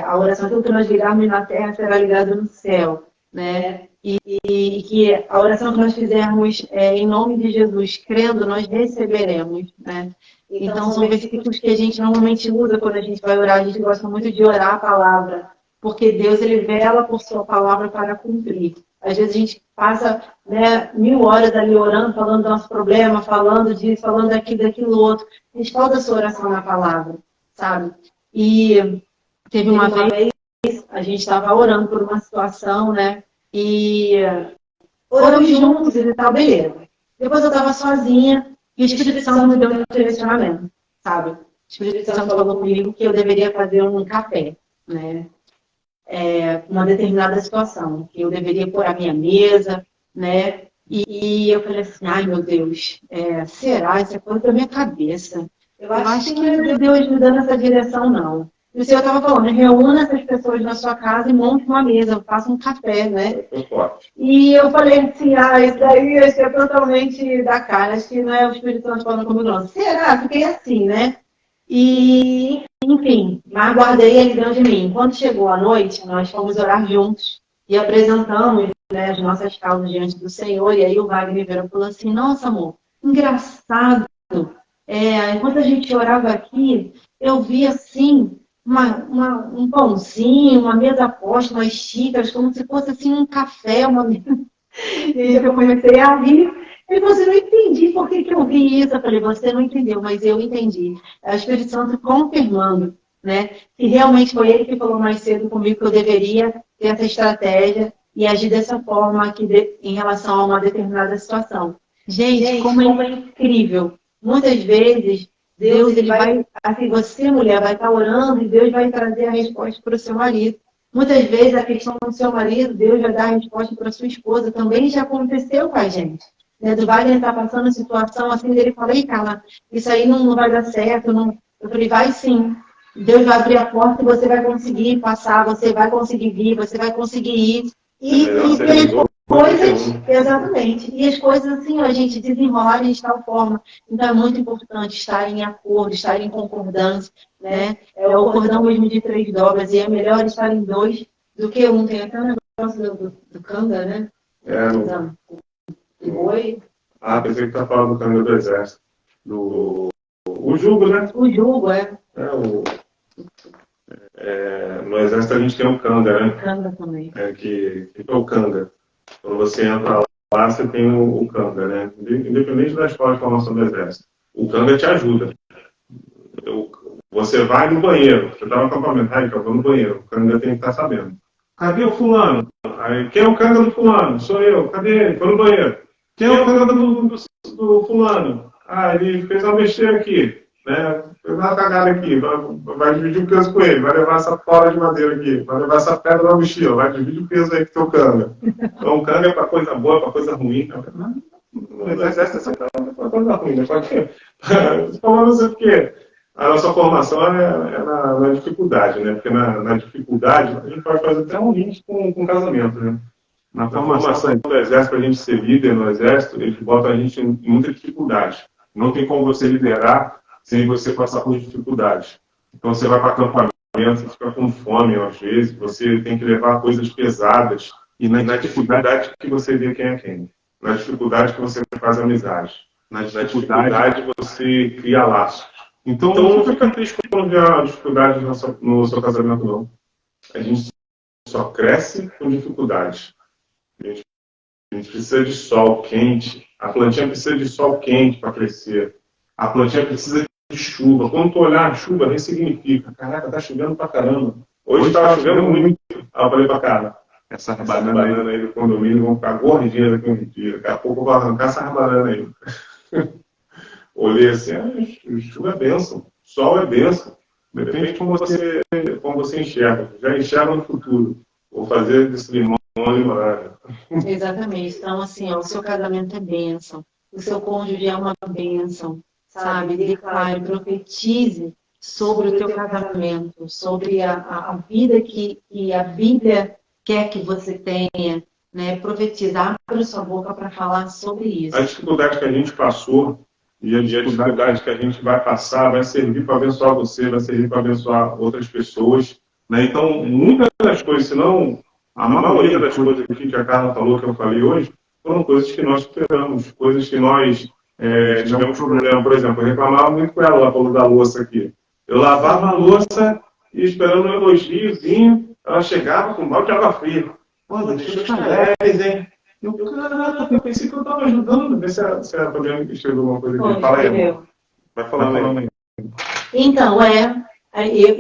Speaker 2: a oração, aquilo que nós ligarmos na terra será ligado no céu, né? E que a oração que nós fizermos em nome de Jesus, crendo, nós receberemos, né? Então, são versículos que a gente normalmente usa quando a gente vai orar. A gente gosta muito de orar a palavra, porque Deus, ele vela por sua palavra para cumprir. Às vezes a gente passa 1000 horas ali orando, falando do nosso problema, falando disso, falando daquilo outro. A gente falta a sua oração na palavra, sabe? E teve uma vez, a gente estava orando por uma situação, né? E oramos juntos e tal, beleza. Depois eu estava sozinha e o Espírito Santo me deu um direcionamento, sabe? O Espírito Santo falou comigo que eu deveria fazer um café, né? Uma determinada situação, que eu deveria pôr a minha mesa, né? E eu falei assim, ai meu Deus, será? Isso é coisa da minha cabeça. Eu acho que não é Deus me dando essa direção, não. E o Senhor estava falando, reúna essas pessoas na sua casa e monte uma mesa, faça um café, né? E eu falei assim, isso daí acho que é totalmente da cara, acho que não é o Espírito Santo falando comigo, não. Será? Fiquei assim, né? E, enfim, mas guardei ele dentro de mim. Quando chegou a noite, nós fomos orar juntos e apresentamos, né, as nossas causas diante do Senhor. E aí o Wagner virou e falou assim, nossa, amor, engraçado. Enquanto a gente orava aqui, eu vi assim, um pãozinho, uma mesa posta, umas xícaras, como se fosse assim um café, uma mesa. E eu comecei a rir. Ele falou, você não entendi por que eu vi isso. Eu falei, você não entendeu, mas eu entendi. É o Espírito Santo confirmando, né? Que realmente foi ele que falou mais cedo comigo que eu deveria ter essa estratégia e agir dessa forma aqui em relação a uma determinada situação. Gente, como é incrível. Muitas vezes, Deus, ele vai, assim, você, mulher, vai estar orando e Deus vai trazer a resposta para o seu marido. Muitas vezes, a questão do seu marido, Deus vai dar a resposta para a sua esposa. Também já aconteceu com a gente. Né? Do Wagner estar passando uma situação assim, dele fala, ei, Carla, isso aí não vai dar certo. Não. Eu falei, vai sim. Deus vai abrir a porta e você vai conseguir passar, você vai conseguir vir, você vai conseguir ir. E coisas, exatamente. E as coisas assim, a gente desenrola de tal forma. Então é muito importante estar em acordo, estar em concordância, né? É o cordão mesmo de 3 dobras, e é melhor estar em 2 do que um. Tem até um negócio do Kanga, né?
Speaker 1: Oi. Pensei que tá falando do Kanga do Exército. O jugo, né?
Speaker 2: O jugo, é.
Speaker 1: No Exército a gente tem um Kanga, né?
Speaker 2: Kanga também.
Speaker 1: Que é o Kanga. Quando você entra lá, você tem o Kanga, né? Independente da escola de formação do Exército. O Kanga te ajuda. Você vai no banheiro, você está no acampamento, eu vou no banheiro, o Kanga tem que estar sabendo. Cadê o fulano? Aí, quem é o Kanga do fulano? Sou eu. Cadê ele? Foi no banheiro. Quem é o Kanga do fulano? Ele fez uma besteira aqui, né? Fez uma cagada aqui, vai dividir o peso com ele, vai levar essa fora de madeira aqui, vai levar essa pedra na mochila, vai dividir o peso aí com o teu Kanga. Então o Kanga é para coisa boa, para coisa ruim. No Exército essa Kanga é para coisa ruim, né? Falando isso porque a nossa formação é na dificuldade, né? Porque na dificuldade a gente pode fazer até um link com casamento, né? Na formação do Exército, para a gente ser líder no Exército, eles botam a gente em muita dificuldade. Não tem como você liderar sem você passar por dificuldades. Então você vai para acampamento, você fica com fome às vezes, você tem que levar coisas pesadas, e na dificuldade que você vê quem é quem. Na dificuldade que você faz amizade. Na dificuldade você cria laços. Então não fica triste quando vê a dificuldade no seu casamento, não. A gente só cresce com dificuldades. A gente precisa de sol quente. A plantinha precisa de sol quente para crescer. A plantinha precisa de chuva. Quando tu olhar a chuva, nem significa. Caraca, tá chovendo pra caramba. Hoje tá chovendo muito. Aí eu falei pra cara, essas bananas aí do condomínio vão ficar gordinhas daqui a um dia. Daqui a pouco eu vou arrancar essas bananas aí. Olhei assim, chuva é bênção. Sol é bênção. Depende de como você enxerga. Já enxerga no futuro. Vou fazer desse limão limonada.
Speaker 2: Exatamente. Então, assim, o seu casamento é bênção. O seu cônjuge é uma bênção. Sabe? Declare, profetize sobre o teu casamento, sobre a vida que a Bíblia quer que você tenha. Né? Profetizar, abra sua boca para falar sobre isso.
Speaker 1: A dificuldade que a gente passou e a dificuldade que a gente vai passar vai servir para abençoar você, vai servir para abençoar outras pessoas. Né? Então, muitas das coisas, se não a maioria das coisas que a Carla falou, que eu falei hoje, foram coisas que nós superamos, coisas que nós tivemos problema. Por exemplo, eu reclamava muito com ela lá pelo da louça aqui. Eu lavava a louça e esperando um elogiozinho, ela chegava com um balde de água fria. Pô, deixa eu ficar 10, hein? Caraca, eu pensei que eu estava ajudando. Vê se ela também escreveu alguma coisa aqui. Fala aí, vai falando aí.
Speaker 2: Então,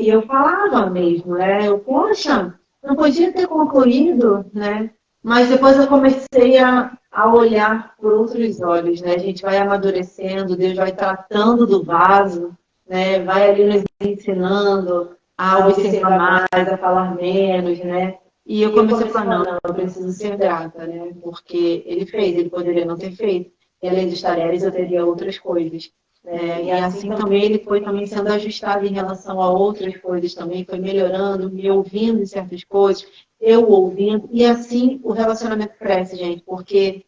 Speaker 2: eu falava mesmo, né? Poxa, não podia ter concluído, né? Mas depois eu comecei a olhar por outros olhos, né? A gente vai amadurecendo, Deus vai tratando do vaso, né? Vai ali nos ensinando a observar mais, a falar menos, né? E eu comecei a falar, não, eu preciso ser grata, né? Porque ele fez, ele poderia não ter feito. E além dos talheres, eu teria outras coisas. E assim também ele foi também sendo ajustado em relação a outras coisas também, foi melhorando, me ouvindo em certas coisas, eu ouvindo, e assim o relacionamento cresce, gente, porque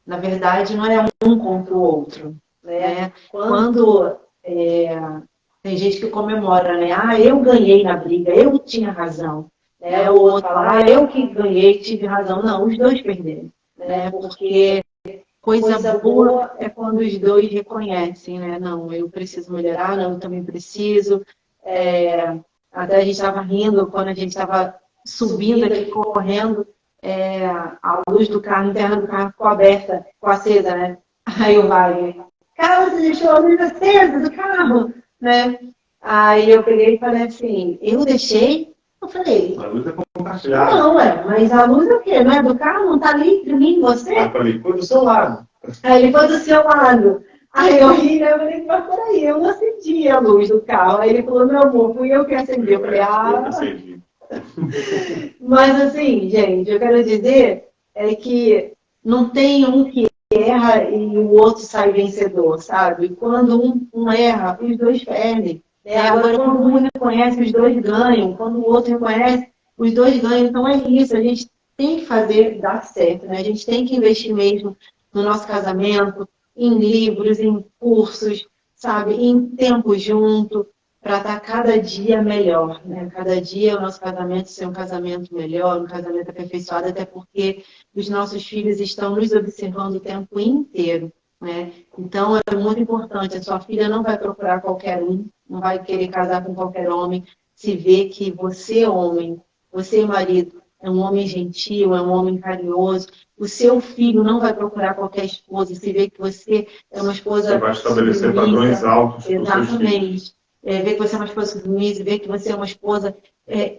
Speaker 2: na verdade não é um contra o outro, né? Quando tem gente que comemora, né? Eu ganhei na briga, eu tinha razão, né? O outro fala, eu que ganhei, tive razão. Não, os dois perderam, né? Porque coisa boa é quando os dois reconhecem, né? Não, eu preciso melhorar, não, eu também preciso. Até a gente estava rindo quando a gente estava subindo aqui, correndo, a luz do carro, a interna do carro ficou aberta, ficou acesa, né? Aí o Wagner, cara, você deixou a luz acesa do carro, né? Aí eu peguei e falei assim, eu deixei? Eu falei,
Speaker 1: a luz é compartilhada.
Speaker 2: Não, mas a luz é o quê? Não é do carro? Não tá ali entre mim e você?
Speaker 1: Eu falei, foi do seu lado.
Speaker 2: Aí ele foi do seu lado. Aí eu ri, né? Eu falei, mas peraí, eu não acendi a luz do carro. Aí ele falou, meu amor, fui eu que acendi. Eu falei,
Speaker 1: Eu acendi.
Speaker 2: Mas assim, gente, eu quero dizer que não tem um que erra e o outro sai vencedor, sabe? Quando um erra, os dois perdem. Agora, quando um reconhece, os dois ganham. Quando o outro reconhece, os dois ganham. Então é isso, a gente tem que fazer dar certo, né? A gente tem que investir mesmo no nosso casamento, em livros, em cursos, sabe? Em tempo junto, para estar cada dia melhor, né? Cada dia o nosso casamento ser um casamento melhor, um casamento aperfeiçoado, até porque os nossos filhos estão nos observando o tempo inteiro, né? Então é muito importante, a sua filha não vai procurar qualquer um, não vai querer casar com qualquer homem, se vê que você, homem, você, marido, é um homem gentil, é um homem carinhoso. O seu filho não vai procurar qualquer esposa, se vê que você é uma esposa.
Speaker 1: Você vai estabelecer padrões altos.
Speaker 2: Exatamente. Ver que você é uma esposa submissa, ver que você é uma esposa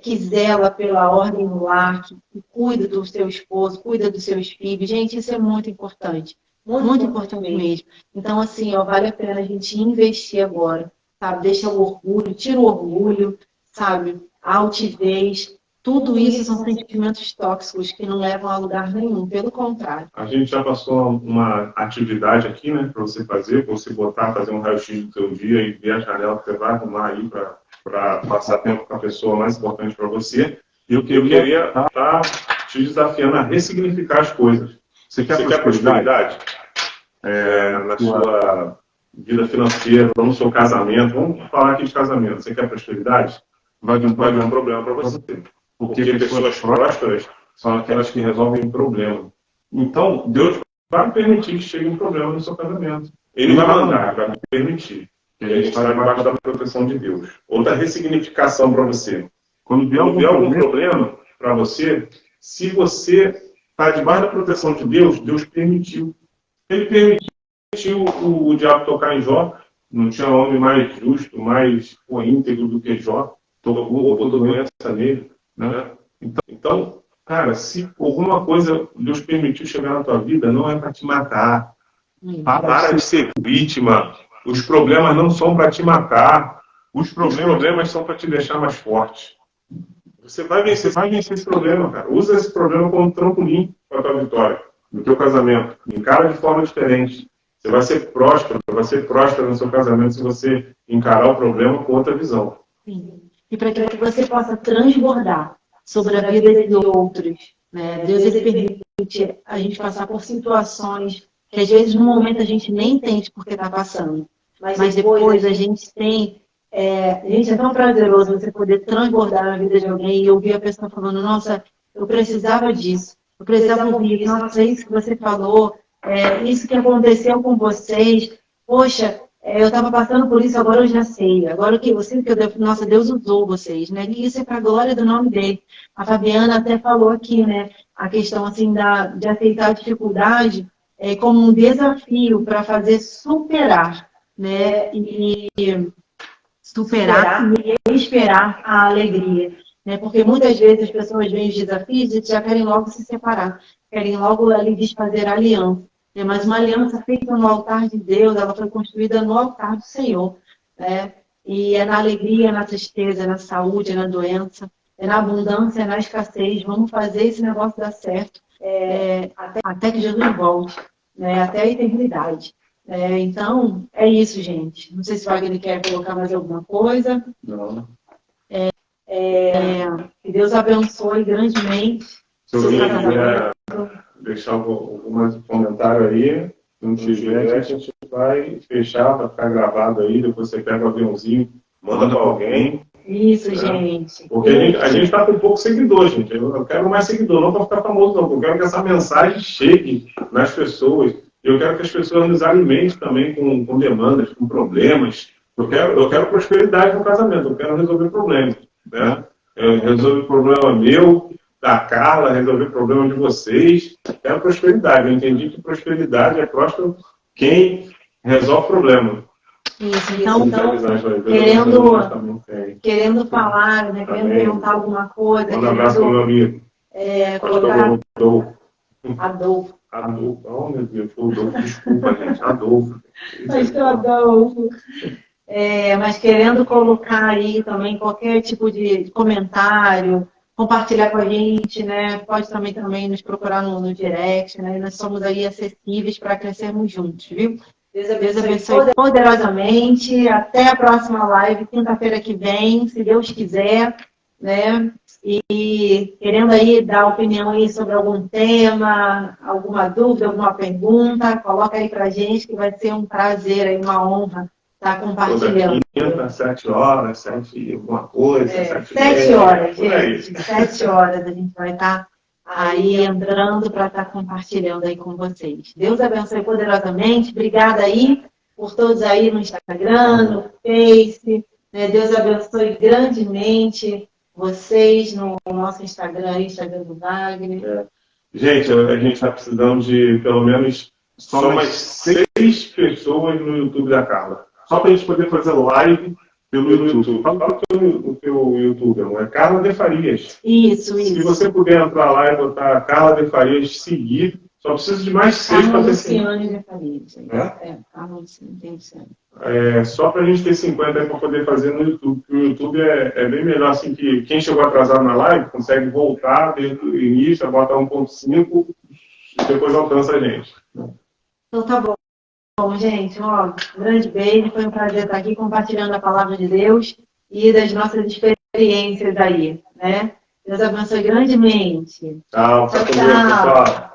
Speaker 2: que zela pela ordem no lar, que cuida do seu esposo, cuida dos seus filhos. Gente, isso é muito importante. Muito importante mesmo. Então, assim, ó, vale a pena a gente investir agora, sabe? Deixa o orgulho, tira o orgulho, sabe? A altivez. Tudo isso são sentimentos tóxicos que não levam a lugar nenhum, pelo contrário.
Speaker 1: A gente já passou uma atividade aqui, né, para você fazer, para você fazer um raio-x do seu dia e ver a janela que você vai arrumar aí para passar tempo com a pessoa mais importante para você. E eu queria estar te desafiando a ressignificar as coisas. Você quer prosperidade? Na sua vida financeira, no seu casamento. Vamos falar aqui de casamento. Você quer prosperidade? Vai vir um problema para você. Porque pessoas prósperas são aquelas que resolvem problema. Então, Deus vai permitir que chegue um problema no seu casamento. Ele vai mandar, vai permitir. E a gente está debaixo da proteção de Deus. Outra ressignificação para você. Quando vier algum problema para você, se você está debaixo da proteção de Deus, Deus permitiu. Ele permitiu o diabo tocar em Jó. Não tinha homem mais justo, mais íntegro do que Jó. Tocou doença nele. Né? Então, cara, se alguma coisa Deus permitiu chegar na tua vida, não é para te matar. Para de ser vítima. Os problemas não são para te matar. Os problemas são para te deixar mais forte. Você vai vencer esse problema, cara. Usa esse problema como trampolim para a tua vitória, no teu casamento. Encara de forma diferente. Você vai ser próspero no seu casamento se você encarar o problema com outra visão.
Speaker 2: Sim. E para que você possa transbordar sobre a vida de outros. Né? Deus ele permite a gente passar por situações que às vezes no momento a gente nem entende porque está passando. Mas depois a gente tem... gente, é tão prazeroso você poder transbordar na vida de alguém e ouvir a pessoa falando, nossa, eu precisava disso. Eu precisava ouvir isso. Nossa, isso que você falou, isso que aconteceu com vocês. Poxa... eu estava passando por isso, agora eu já sei. Agora que nossa, Deus usou vocês, né? E isso é para a glória do nome dele. A Fabiana até falou aqui, né? A questão assim de aceitar a dificuldade como um desafio para fazer superar, né? E superar e esperar a alegria, né? Porque muitas vezes as pessoas veem os desafios e já querem logo se separar, querem logo ali desfazer a aliança. Mas uma aliança feita no altar de Deus, ela foi construída no altar do Senhor. Né? E é na alegria, na tristeza, na saúde, na doença, é na abundância, é na escassez. Vamos fazer esse negócio dar certo até que Jesus volte, né? Até a eternidade. Então, é isso, gente. Não sei se o Wagner quer colocar mais alguma coisa.
Speaker 1: Não.
Speaker 2: Que Deus abençoe grandemente.
Speaker 1: Se alguém quiser deixar algum comentário aí, se não tiver, a gente vai fechar para ficar gravado aí, depois você pega o aviãozinho, manda para alguém.
Speaker 2: Isso, né? Gente.
Speaker 1: Porque a gente está com pouco seguidor, gente. Eu quero mais seguidor, não para ficar famoso, não. Eu quero que essa mensagem chegue nas pessoas. Eu quero que as pessoas nos alimentem também com demandas, com problemas. Eu quero prosperidade no casamento, eu quero resolver problemas. Né? Eu resolver problema meu, da Carla, resolver problema de vocês. Quero prosperidade. Eu entendi que prosperidade é próspero quem resolve problema.
Speaker 2: Isso, então querendo falar, né, querendo perguntar alguma coisa.
Speaker 1: Um abraço para o meu amigo.
Speaker 2: Adolfo.
Speaker 1: Oh, meu Deus, desculpa, gente. Adolfo.
Speaker 2: Acho que é Adolfo. Mas querendo colocar aí também qualquer tipo de comentário, compartilhar com a gente, né? Pode também nos procurar no direct, né? Nós somos aí acessíveis para crescermos juntos, viu? Deus abençoe poderosamente. Até a próxima live, quinta-feira que vem, se Deus quiser. né? E querendo aí dar opinião aí sobre algum tema, alguma dúvida, alguma pergunta, coloca aí pra gente que vai ser um prazer aí, uma honra estar compartilhando.
Speaker 1: Toda quinta, 7 horas, 7 alguma coisa,
Speaker 2: 7 horas, gente. 7 horas a gente vai estar aí entrando para estar compartilhando aí com vocês. Deus abençoe poderosamente. Obrigada aí por todos aí no Instagram, no Face. Né? Deus abençoe grandemente vocês no nosso Instagram, Instagram do Wagner.
Speaker 1: Gente, a gente está precisando de pelo menos só mais 6 pessoas no YouTube da Carla. Só para a gente poder fazer live pelo YouTube. Fala o teu YouTube, é Carla de Farias.
Speaker 2: Isso.
Speaker 1: Se você puder entrar lá e botar Carla de Farias, seguir, só precisa de mais 6 para ter 50.
Speaker 2: Luciane de Farias. Carla Luciane tem 100.
Speaker 1: Só para a gente ter 50 aí para poder fazer no YouTube. Porque o YouTube é bem melhor assim que quem chegou atrasado na live consegue voltar desde o início, bota 1.5 e depois alcança a gente.
Speaker 2: Então tá bom. Bom, gente, um grande beijo. Foi um prazer estar aqui compartilhando a palavra de Deus e das nossas experiências aí, né? Deus abençoe grandemente.
Speaker 1: Tchau, pessoal.